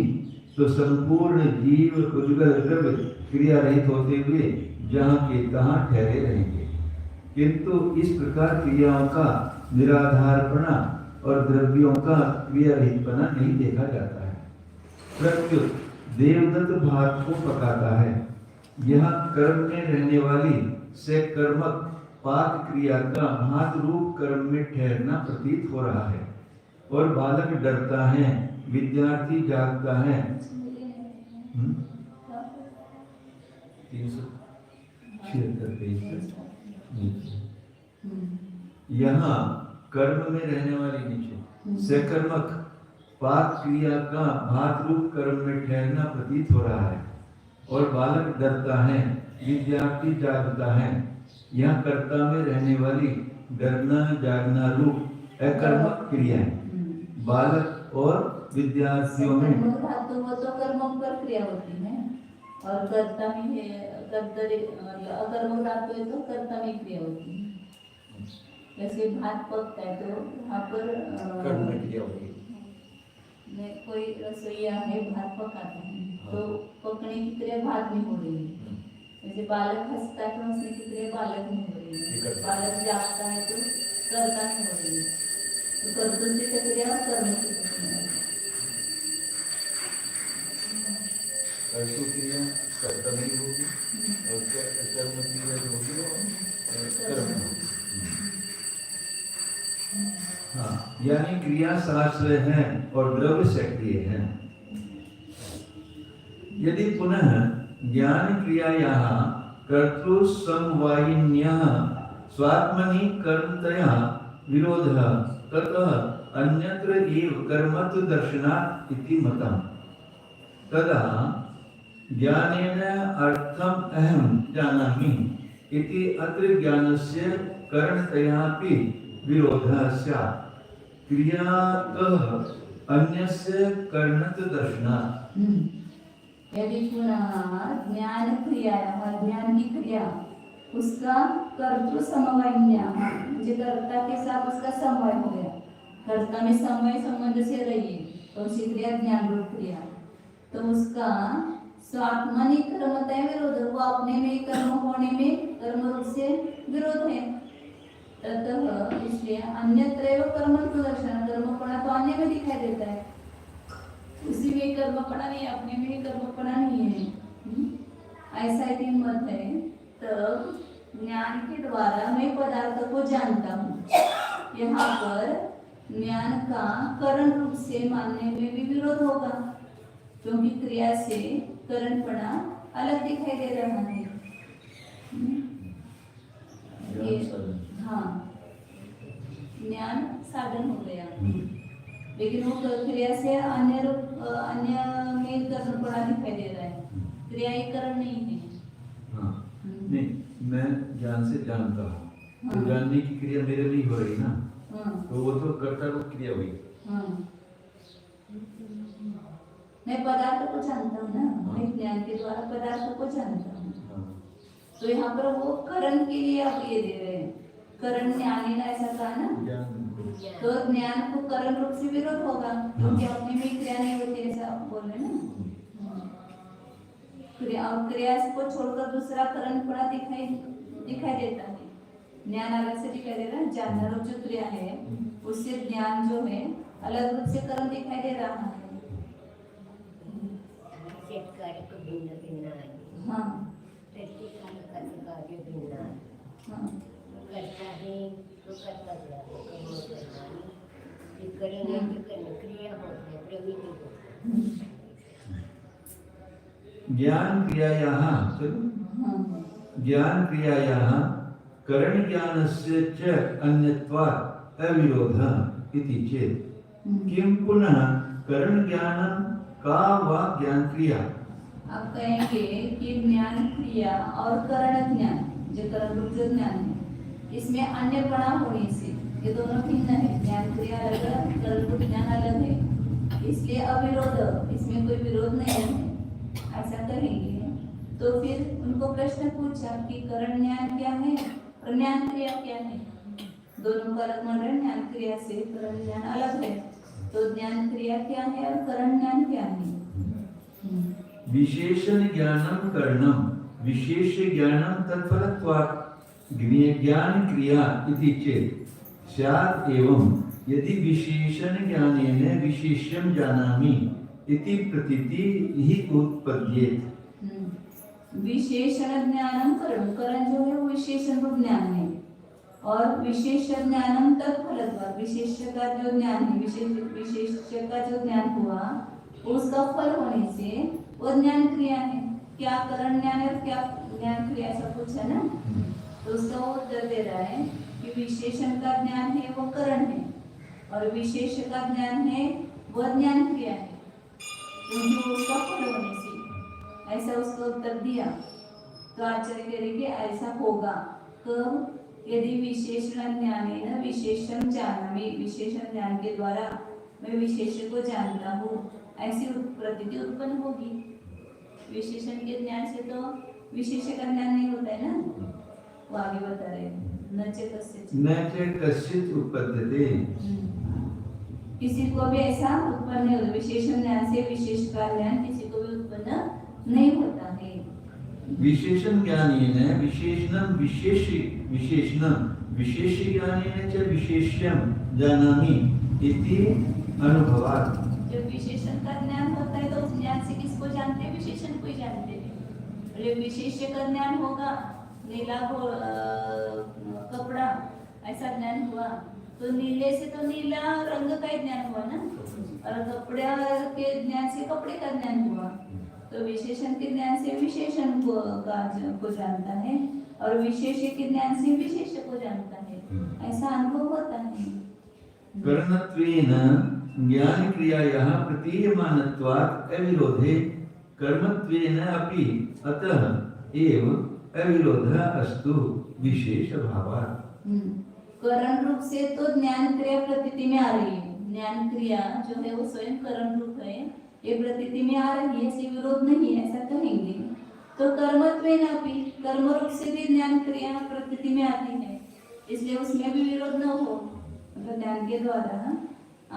तो संपूर्ण जीव उद्गल द्रव्य क्रिया रहित होते हुए जहाँ के तहाँ ठहरे रहेंगे। किंतु इस प्रकार क्रियाओं का निराधारपना और द्रव्यों का क्रिया रहितपना नहीं देखा जाता है। प्रत्युत देवदत्त भात को पकाता है। यह कर्म में रहने वाली से कर्मक पाक क्रिया का भात रूप कर्म में ठहरना प्रतीत हो रहा है और बालक डरता है, विद्यार्थी जागता है। 376 पेज यहाँ कर्म में रहने वाली नीचे से कर्मक पाक क्रिया का भात रूप कर्म में ठहरना प्रतीत हो रहा है और बालक डरता है, विद्यार्थी जागता है। यह कर्ता में रहने वाली डरना जागना रूप अकर्मक क्रियाएं बालक और विद्यार्थियों में वो तो कर्मों पर क्रिया होती है और कर्ता में अकर्मक धातु है तो कर्ता में क्रिया होती है। जैसे भात पकता है तो वहाँ पर कर्म में क्रिया होती है। कोई रसोईया है, भात पकाता है तो पकने की क्रिया भात में हो रही है। जैसे बालक हंसता है तो हंसने की क्रिया बालक में हो रही है। बालक जागता है तो कर्ता में हो रही है। तो कर्तव्य की क्रिया और कर्म की क्रिया कर्ता में होगी और कर्म क्रिया जो होगी वो कर्म में। हाँ, यानी क्रिया साश्रय है और द्रव्य सक्रिय है। यदि पुनः ज्ञान क्रियायाः कर्तृ समवायिन्यः स्वात्मनि कर्मतया विरोधः ततः अन्यत्र एव कर्मत्व दर्शनात् इति मतम्। तदा ज्ञानेन अर्थम अहं जानामि इति अत्र ज्ञानस्य करणतयापि विरोधः स्यात्। क्रियातः अन्यस्य करणत्व दर्शनात्। यदि पुनः ज्ञान क्रिया ज्ञान की क्रिया उसका कर्तृ समवायिन्या मुझे कर्ता के साथ उसका समवाय हो गया, कर्ता में समवाय संबंध से रही है तो उसी क्रिया ज्ञान रूप क्रिया, तो उसका स्वात्मनि कर्मतः विरोध, वो अपने में कर्म होने में कर्म रूप से विरोध है। ततः इसलिए अन्यत्र कर्म दर्शन, कर्मपणा तो अन्य में दिखाई देता है, उसी में कर्मपणा नहीं, अपने में कर्मपणा नहीं है। ऐसा यदि मत है तब ज्ञान के द्वारा मैं पदार्थ को जानता हूँ। यहाँ पर ज्ञान का करण रूप से मानने में भी विरोध होगा क्योंकि क्रिया से करणपणा अलग दिखाई दे रहा है। हाँ, ज्ञान साधन हो गया लेकिन वो क्रिया से अन्य में करणपणा दिखाई दे रहा है, क्रिया एक करण नहीं है। हाँ, नहीं, मैं ज्ञान से जानता हूँ तो जानने की क्रिया मेरे लिए हो रही ना, तो वो तो कर्ता रूप क्रिया हुई। मैं पदार्थ को जानता हूँ ना, मैं ज्ञान के द्वारा पदार्थ को जानता हूँ। तो यहाँ पर वो करण के लिए आप ये दे रहे हैं, करण ज्ञानी ना, ऐसा कहा ना, तो ज्ञान को करण रूप से विरोध होगा क्योंकि अपने में क्रिया नहीं होती, ऐसा आप बोल रहे ना। क्रिया को छोड़कर दूसरा करणपणा दिखाई देता है, ज्ञान अलग से दिखाई दे रहा है। जानना रूप जो क्रिया है उससे ज्ञान जो है अलग रूप से करण दिखाई दे रहा है। भिन्न भिन्न आहे, हाँ, प्रत्येकाला कार्य भिन्न आहे। हाँ, करता है तो करतात राहतो कर्म करणारी ती करण्याची कर्ण क्रिया होत नाही प्रवृत्ती होत ज्ञान क्रियायाः ज्ञान क्रियायाः करण ज्ञानस्य च अन्यत्वात् अविरोधः इति चेत् किं पुनः करण ज्ञानं का वा ज्ञान क्रिया। आप कहेंगे कि ज्ञान क्रिया और करण ज्ञान जो करण रूप जो ज्ञान है इसमें अन्यपणा होने से ये दोनों भिन्न है। ज्ञान क्रिया अलग है, करण रूप ज्ञान अलग है, इसलिए अविरोध, इसमें कोई विरोध नहीं है ऐसा कहेंगे। तो फिर उनको प्रश्न पूछा कि करण ज्ञान क्या है और ज्ञान क्रिया क्या है। दोनों का अलग मान रहे, ज्ञान क्रिया से करण ज्ञान अलग है, तो ज्ञान क्रिया क्या है और करण ज्ञान क्या है। विशेषण ज्ञानम करणम विशेष ज्ञानम तत्फलत्वात् ज्ञान क्रिया इति चेत् स्यात् एवं यदि विशेषण ज्ञानेन विशेष्यं जानामि इति प्रतीति हि उत्पद्येत। विशेषण ज्ञानम करण, करण जो है वो विशेषण रूप ज्ञान है और विशेष ज्ञानम तत्फलत्वात् विशेष का जो ज्ञान है, विशेष का जो ज्ञान हुआ उसका फल होने से वो ज्ञान क्रिया है। क्या करण ज्ञान है और क्या ज्ञान क्रिया, ऐसा पूछा ना, तो उसका वो उत्तर दे रहा है कि विशेषण का ज्ञान है वो करण है और विशेष का ज्ञान है वो ज्ञान क्रिया है, क्योंकि उसका फल होने से ऐसा उसका उत्तर दिया। तो आचार्य कह रहे कि ऐसा होगा कब, यदि विशेषण ज्ञानेन विशेषण जानामि, विशेषण ज्ञान के द्वारा मैं विशेष को जानता हूँ, ऐसी प्रतीति उत्पन्न होगी। विशेषण के ज्ञान से तो विशेष का ज्ञान नहीं होता है ना, वो आगे बता रहे न च कश्चित् उत्पद्यते, किसी को भी ऐसा उत्पन्न नहीं होता। विशेषण ज्ञान से विशेष का ज्ञान किसी को भी उत्पन्न नहीं होता है। विशेषण ज्ञानेन विशेषणं विशेष ज्ञानेन च विशेष्यं जानामि इति अनुभवात्। जब विशेषण का ज्ञान होता है तो उस ज्ञान से किसको जानते हैं, विशेषण को ही जानते हैं। जब विशेष का ज्ञान होगा, नीला कपड़ा ऐसा ज्ञान हुआ तो नीले से तो नीला रंग का ही ज्ञान हुआ ना, और कपड़ा के ज्ञान से कपड़े का ज्ञान हुआ। तो विशेषण के ज्ञान से विशेषण को जानता है और विशेष के ज्ञान से विशेष को जानता है, ऐसा अनुभव होता है। कर्मत्वेन ज्ञान क्रियायाः प्रतीयमानत्वात् अविरोधे कर्मत्वेन अपि अतः एव अविरोधः अस्तु विशेष भावात्। करण रूप से तो ज्ञान क्रिया प्रतीति में आ रही है, ज्ञान क्रिया जो है वो स्वयं करण रूप है, ये प्रतीति में आ रही है, ऐसे विरोध नहीं है ऐसा कहेंगे। तो कर्मत्वेन अपि, कर्म रूप से भी ज्ञान क्रिया प्रतीति में आती है, इसलिए उसमें भी विरोध न हो। मतलब ज्ञान के द्वारा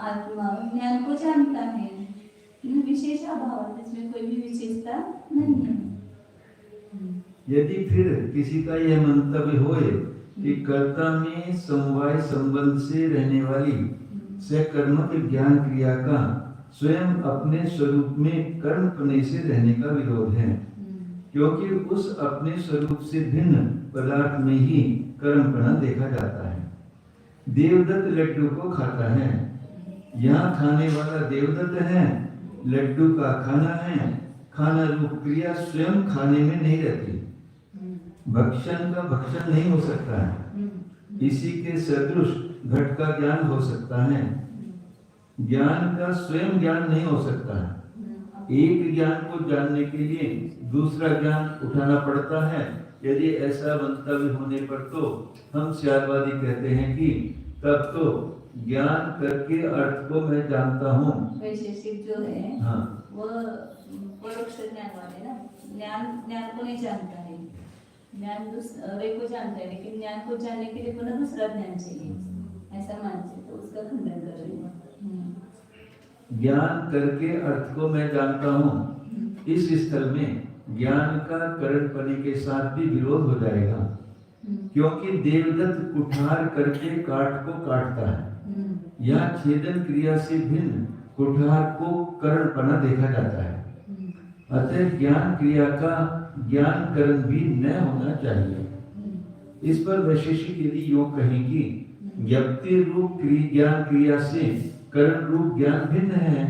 आत्मा ज्ञान को जानता है, विशेष अभाव, इसमें कोई भी विशेषता नहीं है। यदि फिर किसी का यह मंतव्य होए कि कर्ता में समवाय संबंध से रहने वाली सकर्मक ज्ञान क्रिया का स्वयं अपने स्वरूप में कर्मपने से रहने का विरोध है, क्योंकि उस अपने स्वरूप से भिन्न पदार्थ में ही कर्मपना देखा जाता है। देवदत्त लड्डू को खाता है, यहाँ खाने वाला देवदत्त है, लड्डू का खाना है, खाना रूप क्रिया स्वयं खाने में नहीं रहती, भक्षण का भक्षण नहीं हो सकता है। इसी के सदृश घट का ज्ञान हो सकता है, ज्ञान का स्वयं ज्ञान नहीं हो सकता है। एक ज्ञान को जानने के लिए दूसरा ज्ञान उठाना पड़ता है। यदि ऐसा मंतव्य होने पर तो हम श्यादवादी कहते हैं कि तब तो ज्ञान करके अर्थ को मैं जानता हूँ। वैशेषिक जो है हाँ, वो परोक्ष ज्ञान वाले ना, ज्ञान को नहीं जानता है, ज्ञान दूसरे को जानता है, लेकिन ज्ञान को जानने के लिए पुनः दूसरा ज्ञान चाहिए, ऐसा मानते, तो उसका खंडन कर रही है। ज्ञान करके अर्थ को मैं जानता हूँ, इस स्थल में ज्ञान का करणपने के साथ भी विरोध हो जाएगा, क्योंकि देवदत्त कुठार करके काट को काटता है, यहाँ छेदन क्रिया से भिन्न कुठार को करणपना देखा जाता है। अतः ज्ञान क्रिया का ज्ञान करण भी न होना चाहिए। इस पर वैशेषिक यदि योग कहेंगी ज्ञप्ति रूप ज्ञान क्रिया से करण रूप ज्ञान भिन्न है।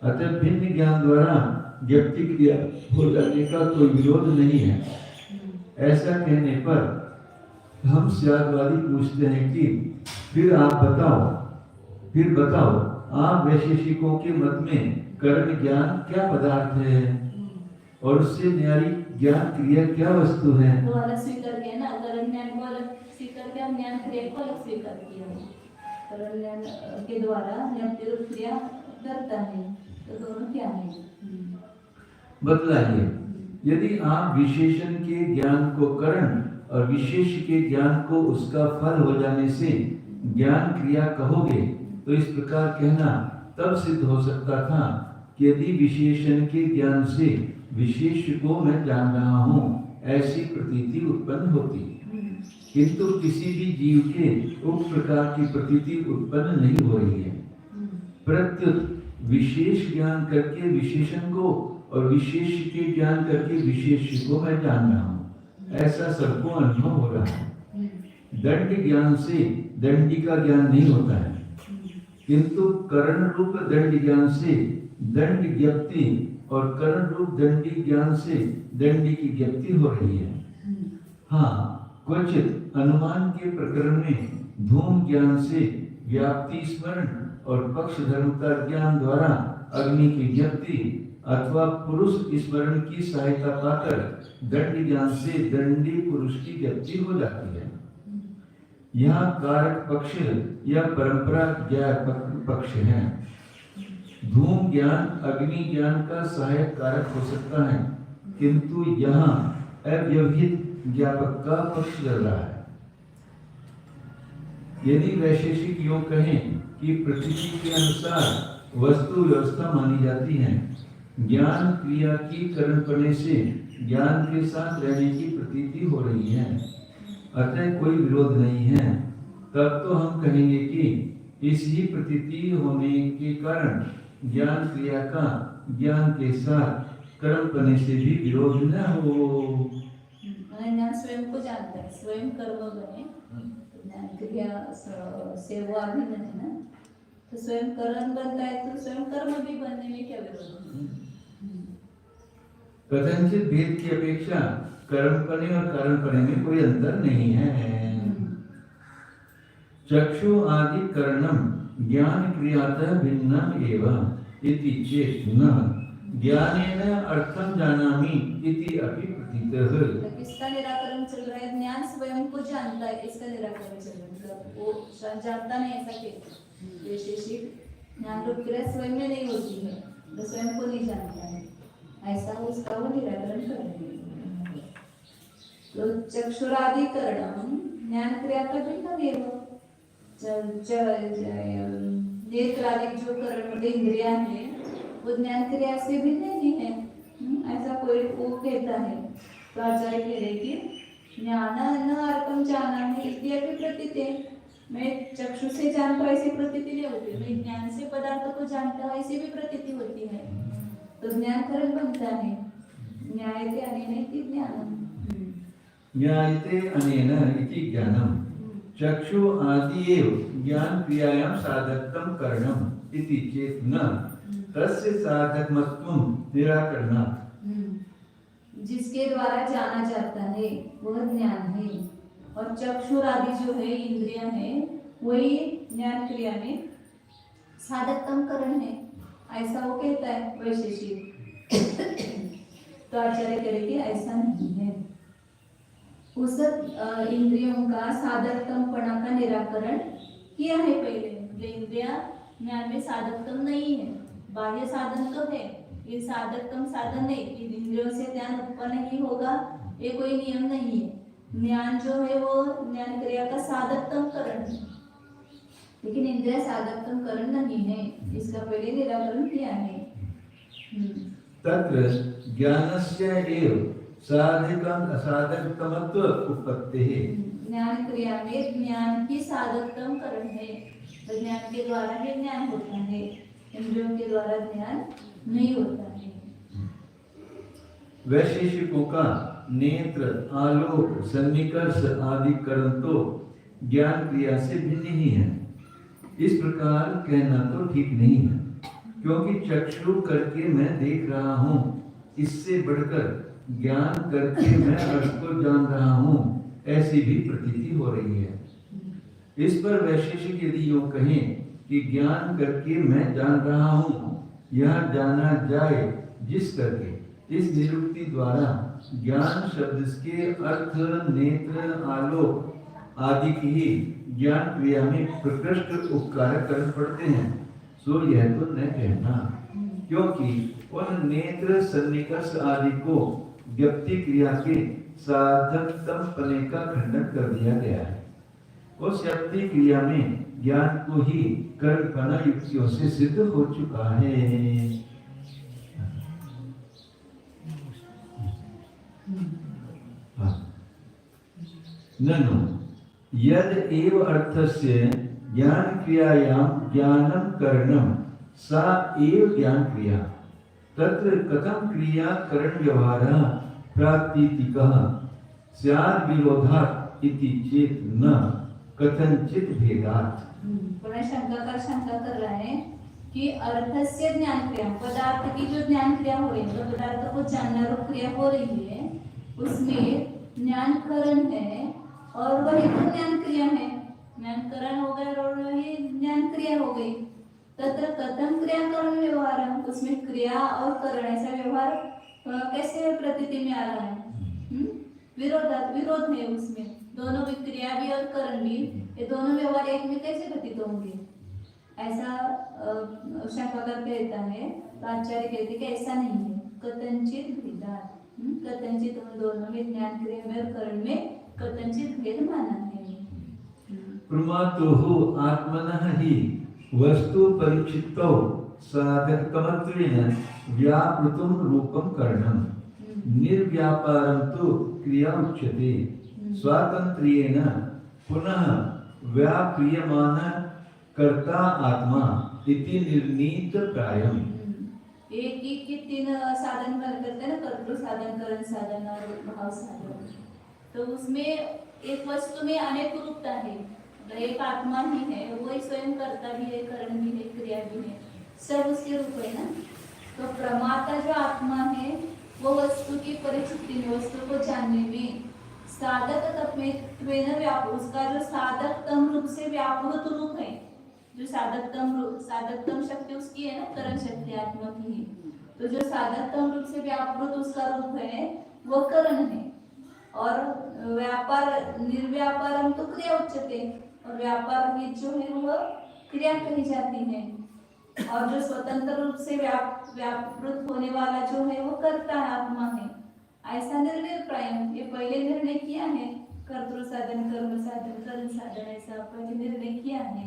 अतः भिन्न ज्ञान द्वारा ज्ञप्ति क्रिया हो जाने का कोई विरोध नहीं है। ऐसा कहने पर हम स्यादवादी पूछते हैं कि फिर बताओ आप वैशेषिकों के मत में करण ज्ञान क्या पदार्थ है और उससे न्यायी ज्ञान क्रिया क्या वस्तु है? तो अलग स्वीकार किया ना, करण ज्ञान को अलग स्वीकार किया, ज्ञान क्रिया को अलग स्वीकार किया। करण ज्ञान के द्वारा ज्ञप्ति रूप क्रिया करता है, तो दोनों क्या है? बतलाइए, यदि आप विशेषण के ज्ञान को करण और विशेष के ज्ञान को उसका फल हो जाने से ज्ञान क्रिया कहोगे, तो इस प्रकार कहना तब सिद्ध हो सकता था कि यदि विशेषण के ज्ञान से विशेष को मैं जान रहा हूँ ऐसी प्रतीति उत्पन्न होती, किंतु किसी भी जीव के उस प्रकार की प्रतीति उत्पन्न नहीं हो रही है। प्रत्युत विशेष ज्ञान करके विशेषण को और विशेष के ज्ञान करके विशेष को मैं जान रहा हूँ, ऐसा सबको अनुभव हो रहा है। दंड ज्ञान से दंडी का ज्ञान नहीं होता है, किंतु करण रूप दंड ज्ञान से दंड ज्ञप्ति और करण रूप दंडी ज्ञान से दंडी की ज्ञप्ति हो रही है। हाँ, क्वचित अनुमान के प्रकरण में धूम ज्ञान से व्याप्ति स्मरण और पक्ष धर्मता ज्ञान द्वारा अग्नि की ज्ञप्ति अथवा पुरुष स्मरण की सहायता पाकर दंड ज्ञान से दंडी पुरुष की ज्ञप्ति हो जाती है। यहाँ कारक पक्ष या परंपरा ज्ञान पक्ष है। धूम ज्ञान अग्नि ज्ञान का सहायक कारक हो सकता है, किंतु यहाँ अव्यवहित ज्ञापक का पक्ष चल रहा है। यदि वैशेषिक योग कहें कि प्रकृति के अनुसार वस्तु व्यवस्था मानी जाती है, ज्ञान क्रिया की करण करने से ज्ञान के साथ रहने की प्रतीति हो रही है, अतः कोई विरोध नहीं है, तब तो हम कहेंगे कि इस ही प्रतीति होने के कारण ज्ञान क्रिया का ज्ञान के साथ कर्म करने से भी विरोध न हो। ज्ञान स्वयं को जानता है, स्वयं कर्म बने, ज्ञान क्रिया से वो अभिन्न है ना, तो स्वयं कर्म बनता है तो स्वयं कर्म भी बनने में क्या विरोध है? कथनचित भेद की अपेक्षा कर्म करने और कारण करने में कोई अंतर नहीं है। चक्षु आदि करणम ज्ञान क्रियातः भिन्नम एवं इति चेत् न ज्ञानेन अर्थम जानामि इति अपि प्रतीतः। तो किसका निराकरण चल रहा है? ज्ञान स्वयं को जानता है, इसका निराकरण चल रहा है। वो जानता नहीं, ऐसा कहते वैशेषिक ज्ञान रूप क्रिया स्वयं में नहीं होती है, तो स्वयं को नहीं जानता है, ऐसा उसका वो निराकरण कर रहे हैं। तो चक्षुरादिकरणम ज्ञान क्रिया का भिन्न एवं नेत्रादिक जो करण इंद्रिया है वो ज्ञान क्रिया से भिन्न नहीं है, ऐसा कोई वो कहता है। तो आचार्य कह रहे कि ज्ञान न अर्पण जानामि इत्यपि प्रतीते, मैं चक्षु से जानता हूँ ऐसी प्रतीति नहीं होती, मैं ज्ञान से पदार्थ को जानता हूँ ऐसी भी प्रतीति होती है, तो ज्ञान करण बनता है। न्यायते अनेन इति ज्ञानम, न्यायते अनेन इति ज्ञानम चक्षु आदि एव ज्ञान क्रियायां साधकत्वं करणम इति चेत् न तस्य साधकत्वं निराकरणात्। जिसके द्वारा जाना जाता है वह ज्ञान है, और चक्षुर आदि जो है इंद्रियां है वही ज्ञान क्रिया में साधकत्म करण है, ऐसा वो कहता है वैशेषिक। तो आचार्य कह रहे कि ऐसा नहीं है। उस इंद्रियों का साधकत्मपणा का निराकरण किया है पहले। इंद्रिया ज्ञान में साधकत्म नहीं है, बाह्य साधन तो है, ये साधकत्म साधन है, इंद्रियों से ज्ञान उत्पन्न ही होगा ये कोई नियम नहीं है। ज्ञान जो है वो ज्ञान क्रिया का साधकत्म करण है, लेकिन इंद्रिया साधकत्म करण नहीं है, इसका पहले निराकरण किया है। तत्र ज्ञानस्य एव साधकत्वमत्व उत्पत्तिः। ज्ञान क्रिया में ज्ञान की साधकत्म करण है, तो ज्ञान के द्वारा ही ज्ञान होता है, इंद्रियों के द्वारा ज्ञान नहीं होता है। वैशेषिकों का नेत्र, आलोक, सन्निकर्ष आदि कर्म तो ज्ञान क्रिया से भिन्न ही है। इस प्रकार कहना तो ठीक नहीं है, क्योंकि चक्षु करके मैं देख रहा हूँ, इससे बढ़कर ज्ञान करके मैं अर्थ को जान रहा हूँ, ऐसी भी प्रतीति हो रही है। इस पर वैशेषिक यदि यूं कहें कि ज्ञान करके मैं जान रहा हूँ, यह जाना जाए जिस करके, इस निरुक्ति द्वारा ज्ञान शब्द के अर्थ नेत्र आलोक आदि की ही ज्ञान क्रिया में प्रकृष्ट उपकारक करने पड़ते हैं, सो यह तो न कहना, क्योंकि उन नेत्र सन्निकर्ष आदि को व्यक्ति क्रिया के साधकतम पने का खंडन कर दिया गया है। उस व्यक्ति क्रिया में ज्ञान को ही कर्मपना युक्तियों से सिद्ध हो चुका है। ननु यद एव अर्थस्य ज्ञान क्रियायां ज्ञानम करणम सा एव ज्ञान क्रिया, तत्र कथम क्रिया करण व्यवहारः प्रातीतिकः स्यात् विरोधात् इति चेत न कथंचित भेदात्। पुनः शंका कर रहा है कि अर्थस्य ज्ञान क्रिया, पदार्थ की जो ज्ञान क्रिया हो रही है, तो पदार्थ को जानना रूप क्रिया हो रही है, उसमें ज्ञानकरण है और वही तो ज्ञान क्रिया है। ज्ञानकरण हो गया और वही ज्ञान क्रिया हो गई। तत्र कथम क्रिया करण व्यवहार, उसमें क्रिया और करण ऐसा व्यवहार कैसे प्रतीति में आ रहा है? विरोध है उसमें, दोनों भी, क्रिया भी और करण भी, ये दोनों व्यवहार एक में कैसे प्रतीत होंगे? ऐसा शंका करते रहता है। तो आचार्य कहते कि ऐसा नहीं है, कथंचित भेदात्, कथंचित उन दोनों में, ज्ञान क्रिया में और करण में कथंचित भेद माना है। प्रमातोः आत्मनः हि वस्तु परिचित्तौ साधकत्वेन व्यापृतं रूपं करणं, निर्व्यापारं तु क्रिया उच्यते। स्वातंत्र्येण पुनः व्याप्रियमान कर्ता आत्मा इति निर्णीत प्रायम्। एक के तीन साधन करते हैं ना, कर्तृ साधन, करण साधन और भाव साधन। तो उसमें एक वस्तु में अनेक रूपता है, एक आत्मा ही है, वही स्वयं कर्ता भी है, करण भी है, क्रिया भी है, सब उसके रूप है ना। तो प्रमाता जो आत्मा है वो वस्तु की परिचिति में, वस्तु को जानने में साधकत्वेन व्यापक, उसका जो साधकतम रूप से व्यापृत रूप है, जो साधकतम रूप, साधकतम शक्ति उसकी है ना, करण शक्ति आत्मा की है, तो जो साधकतम रूप से व्यापृत उसका रूप है वो करण है। और व्यापार निर्व्यापारम तो क्रिया उच्यते, और व्यापार भी जो है वो क्रिया कही जाती है। और जो स्वतंत्र रूप से व्यापृत होने वाला जो है वो कर्ता आत्मा है। ऐसा निर्णय प्राय ये पहले निर्णय किया है, कर्तृ साधन, कर्म साधन, करण साधन, ऐसा पहले निर्णय किया है।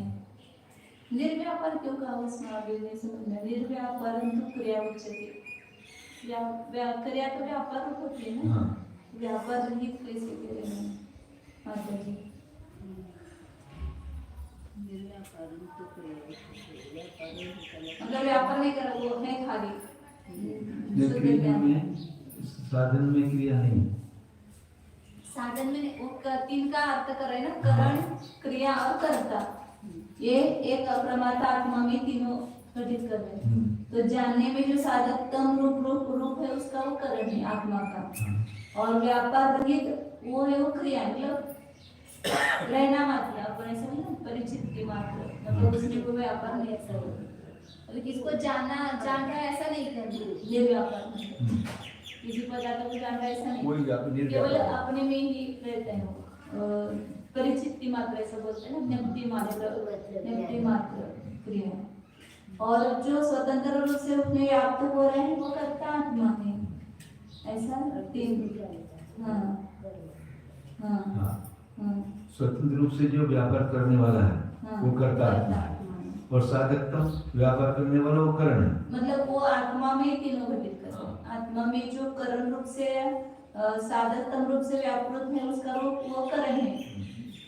निर्व्यापार क्यों कहा उसमें आगे नहीं समझना। निर्व्यापारम तो क्रिया उच्यते, क्रिया तो व्यापार रूप होती है ना, व्यापार रहित कैसे करेंगे माता जी? अगर व्यापार नहीं करा वो है खाली, साधन में क्रिया नहीं, साधन में वो तीन का अर्थ कर रहे हैं ना, करण, क्रिया और कर्ता, ये एक अप्रमाता आत्मा में तीनों घटित कर रहे हैं। तो जानने में जो साधकतम रूप है उसका वो करण है आत्मा का, और व्यापार रहित वो है वो क्रिया, मतलब रहना मात्र, अपन ऐसा नहीं, परिचित की मात्र, मतलब उसमें कोई व्यापार नहीं ऐसा हो। किसको जानना जान रहा है ऐसा नहीं करना, ये व्यापार किसी पदार्थ को जान रहा है ऐसा नहीं, केवल अपने में ही रहते हैं वो, परिचित की मात्र ऐसा बोलते हैं ना, ज्ञप्ति मात्र क्रिया। और जो स्वतंत्र रूप से अपने व्याप्त हो रहे हैं वो कर्ता आत्मा है, ऐसा तीन। स्वतंत्र रूप से जो व्यापार करने वाला है वो कर्ता है, और साधकतम व्यापार करने वाला वो करण है। मतलब वो आत्मा में तीनों घटित कर रहे हैं। आत्मा में जो करण रूप से साधकतम रूप से व्यापृत है उसका रूप वो करण है,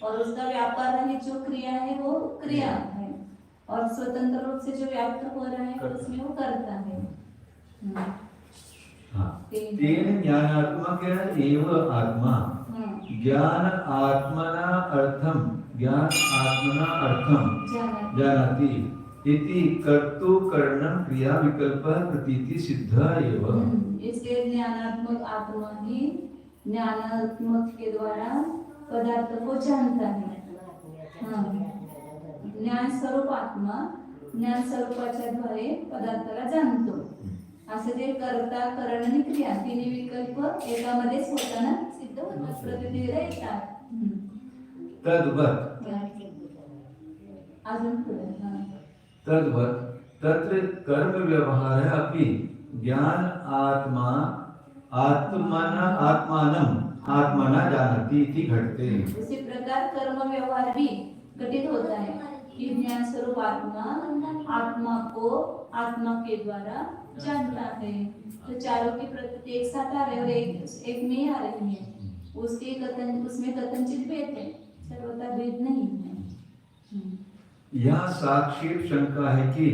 और उसका व्यापार रहित जो क्रिया है वो क्रिया है, और स्वतंत्र रूप से जो व्याप्त हो रहा है उसमें वो कर्ता है। तेन ज्ञानात्मक एव आत्मा ज्ञान आत्मना अर्थम जानाति इति कर्तु करणम क्रिया विकल्प प्रतीति सिद्ध एव। इसलिए ज्ञानात्मक आत्मा ही ज्ञानात्मक के द्वारा पदार्थ को जानता है। ज्ञान स्वरूप आत्मा ज्ञान स्वरूपाच्या द्वारे पदार्थाला जाणतो। असं ते कर्ता करण आणि क्रिया तिन्ही विकल्प एकामध्येच होताना सिद्ध होतात, प्रतिनिधीला येतात। तद्वत् अजून पुढे तद्वत् तत्र कर्म व्यवहार अपि ज्ञान आत्मना जानति इति घटते। इसी प्रकार कर्म व्यवहार भी घटित होता है कि ज्ञान स्वरूप आत्मा को आत्मा के द्वारा जानता है। तो चारों की प्रतीति एक साथ आ रहे और एक में आ रही है। उसके कथन उसमें कथनचित भेद है, सर्वथा भेद नहीं है। यह साक्षी शंका है कि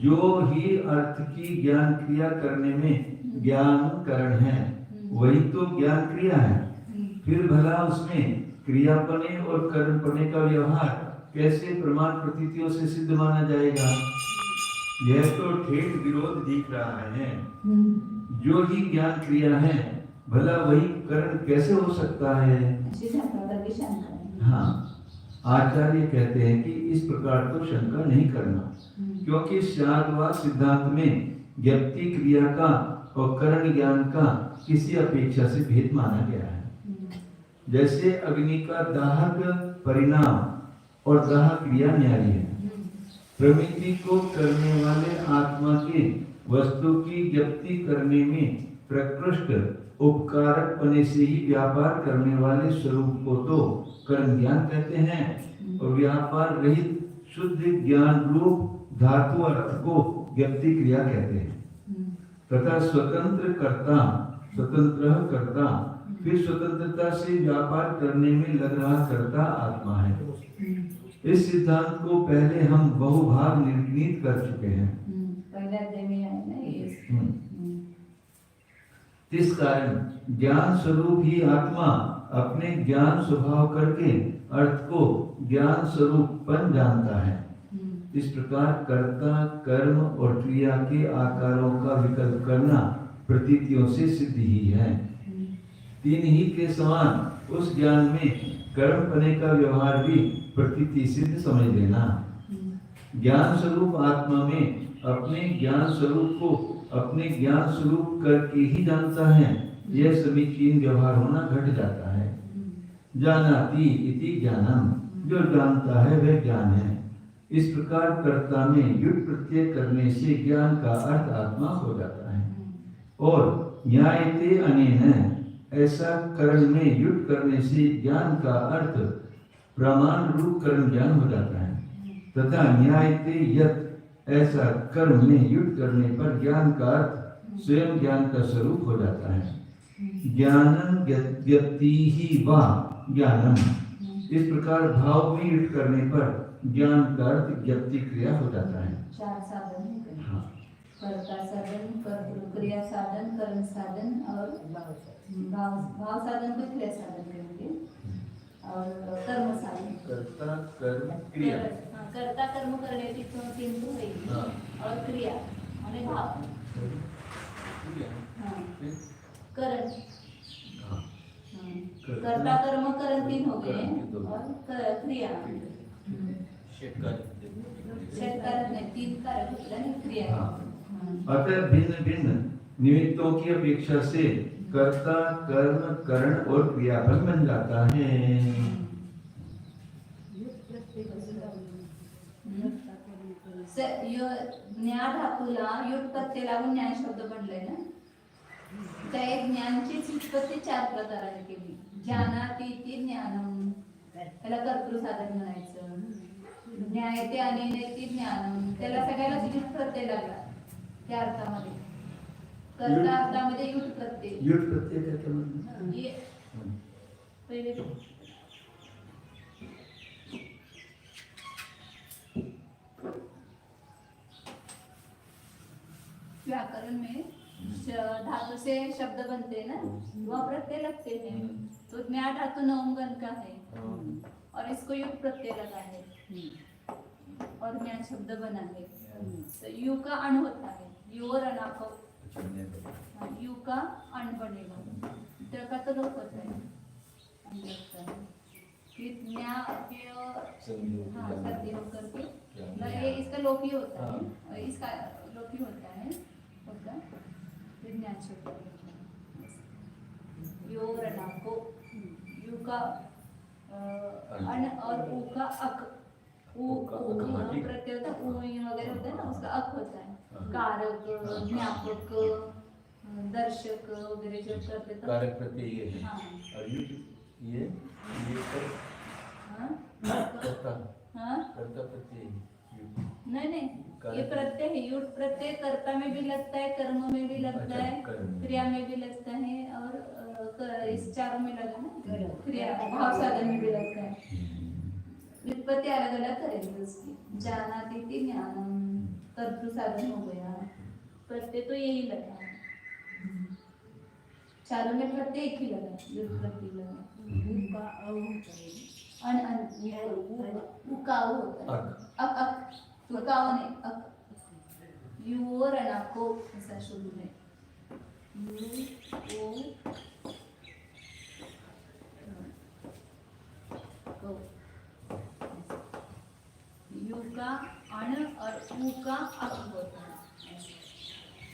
जो ही अर्थ की ज्ञान क्रिया करने में ज्ञान करण है वही तो ज्ञान क्रिया है, फिर भला उसमें क्रियापने और कर्मपने का व्यवहार कैसे प्रमाण प्रतीतियों से सिद्ध माना जाएगा? यह तो ठेठ विरोध दिख रहा है। जो ही ज्ञान क्रिया है भला वही करण कैसे हो सकता है? हाँ, आचार्य कहते हैं कि इस प्रकार तो शंका नहीं करना, क्योंकि शाद्वाद सिद्धांत में ज्ञप्ति क्रिया का और करण ज्ञान का किसी अपेक्षा से भेद माना गया है। जैसे अग्नि का दाहक परिणाम और दाहक क्रिया न्यारी है। प्रवृत्ति को करने वाले आत्मा के वस्तु की ज्ञप्ति करने में प्रकृष्ट उपकारक पने से ही व्यापार करने वाले स्वरूप को तो कर्म ज्ञान कहते हैं, और व्यापार रहित शुद्ध ज्ञान रूप धातु अर्थ को ज्ञप्ति क्रिया कहते हैं। तथा स्वतंत्र कर्ता फिर स्वतंत्रता से व्यापार करने में लग रहा कर्ता आत्मा है। इस सिद्धांत को पहले हम बहुभाग निर्णीत कर चुके हैं। इस कारण ज्ञान स्वरूप ही आत्मा अपने ज्ञान स्वभाव करके अर्थ को ज्ञान स्वरूपपन जानता है। इस प्रकार कर्ता कर्म और क्रिया के आकारों का विकल्प करना प्रतीतियों से सिद्ध ही है। तीन ही के समान उस ज्ञान में कर्म पने का व्यवहार भी प्रतीति सिद्ध समझ लेना। ज्ञान स्वरूप आत्मा में अपने ज्ञान स्वरूप को अपने ज्ञान स्वरूप करके ही जानता है, यह समीचीन व्यवहार होना घट जाता है। जानाति इति ज्ञानम, जो जानता है वह ज्ञान है। इस प्रकार कर्ता में युक्त प्रत्यय करने से ज्ञान का अर्थ आत्मा हो जाता है। और न्यायते अनेन, ऐसा करण में युक्त करने से ज्ञान का अर्थ प्रमाण रूप कर्म ज्ञान हो जाता है। तथा न्यायते यत्, ऐसा कर्म में युक्त करने पर ज्ञान का अर्थ स्वयं ज्ञान का स्वरूप हो जाता है। ज्ञानम व्यक्ति ही वा ज्ञानम, इस प्रकार भाव में युक्त करने पर ज्ञान का अर्थ ज्ञप्ति क्रिया हो जाता है। चार साधन है। हाँ। कर्ता साधन, क्रिया साधन, कर्म साधन और भाव साधन को क्रिया साधन करेंगे और कर्म साधन। कर्ता कर्म क्रिया। कर्ता कर्म करने की तो तीन तो है और क्रिया और भाव। करण, कर्ता कर्म करण तीन हो गए और क्रिया षटकारक नहीं, तीन कारक होता है क्रिया। अतः भिन्न भिन्न निमित्तों की अपेक्षा से कर्ता कर्म करण और क्रियाफल बन जाता है। ज्ञा धातूला युक्त प्रत्यय लागून ज्ञान शब्द बनलाय ना, त्या ज्ञानची उत्पत्ती चार प्रकाराने केली। ज्ञानाती ज्ञानम, त्याला कर्तृ साधन म्हणायचं। ज्ञायते आणि नेती ज्ञानम, त्याला सगळ्याला युक्त प्रत्यय लागला त्या अर्थामध्ये। कर्ता अर्थामध्ये युक्त प्रत्यय त्याचा म्हणजे पहिले व्याकरण में धातु से शब्द बनते हैं ना, वह प्रत्यय लगते हैं। तो ज्ञा धातु नवम गण का है और इसको युग प्रत्यय लगा है और ज्ञा शब्द बना है। तो यू का अण होता है, यू और अणा को यू का अण बनेगा, ड का तो लोप होता है, अण लगता है। फिर ज्ञा के हाँ संधि होकर के ये इसका लोप ही होता है, और इसका लोप ही होता है उसका। फिर ज्ञा शब्द यू और अणा को, यू का अण और ऊ का अक, ऊ प्रत्यय होता है, ऊ वगैरह होता है ना, उसका अक होता है। कारक, ज्ञापक, दर्शक वगैरह जो करते तो कारक प्रत्यय ये है। हाँ और ये हाँ कर्ता हाँ कर्ता प्रत्यय नहीं, ये प्रत्यय है। युट प्रत्यय कर्ता में भी लगता है, कर्म में भी लगता है, क्रिया में भी लगता है, और इस चारों में लगा ना, क्रिया भाव साधन में भी लगता है। व्युत्पत्ति अलग अलग करेंगे उसकी। जानाति थी ज्ञानम, कर्तृ साधन हो गया, प्रत्यय तो यही लगा, चारों में प्रत्यय एक ही लगा, व्युत्पत्ति लगा। अन उकाऊ होता है, अक अक उकाऊ नहीं, अक यू और अना को ऐसा शुरू में यू ओ यू का अण और ऊ का अक होता है।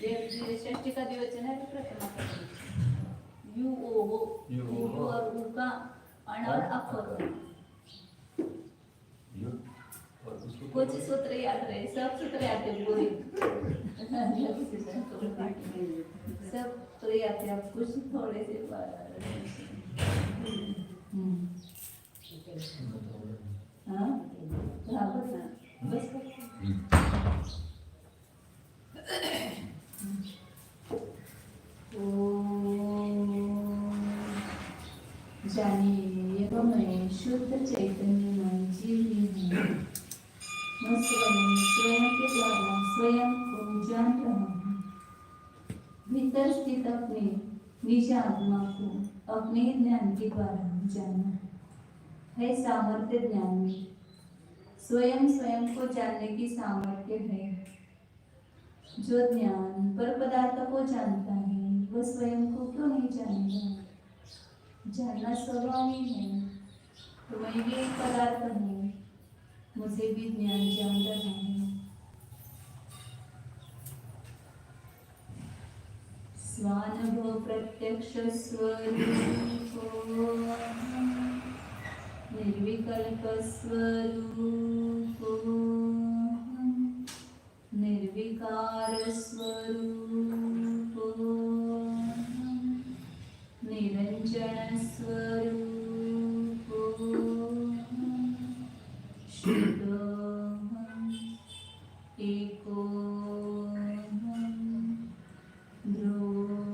ये षष्ठी का द्विवचन है, प्रथमा का द्विवचन। यू ओ यू और ऊ का अण और अक होता है। कुछ सूत्र याद रहे, सब सूत्र याद है पूरी सब तो याद है, अब कुछ थोड़े से हाँ बस जानिए मैं शुद्ध चैतन्य जीव हूँ, मैं स्वयं के द्वारा स्वयं को जान रहा हूँ। भीतर स्थित अपने निज आत्मा को अपने ज्ञान के द्वारा जानना है सामर्थ्य ज्ञान में। स्वयं स्वयं को जानने की सामर्थ्य है। जो ज्ञान पर पदार्थ को जानता है वह स्वयं को क्यों नहीं जानेगा? जानना स्वभाव ही है। तो मैं भी एक पदार्थ हूँ, मुझे भी ज्ञान जान रहा है। स्वानुभव प्रत्यक्ष स्वरूपो निर्विकल्प स्वरूपो निर्विकार स्वरूपो निरंजन स्वरूपो शुद्धोऽहम् एकोऽहम् ध्रुवम्।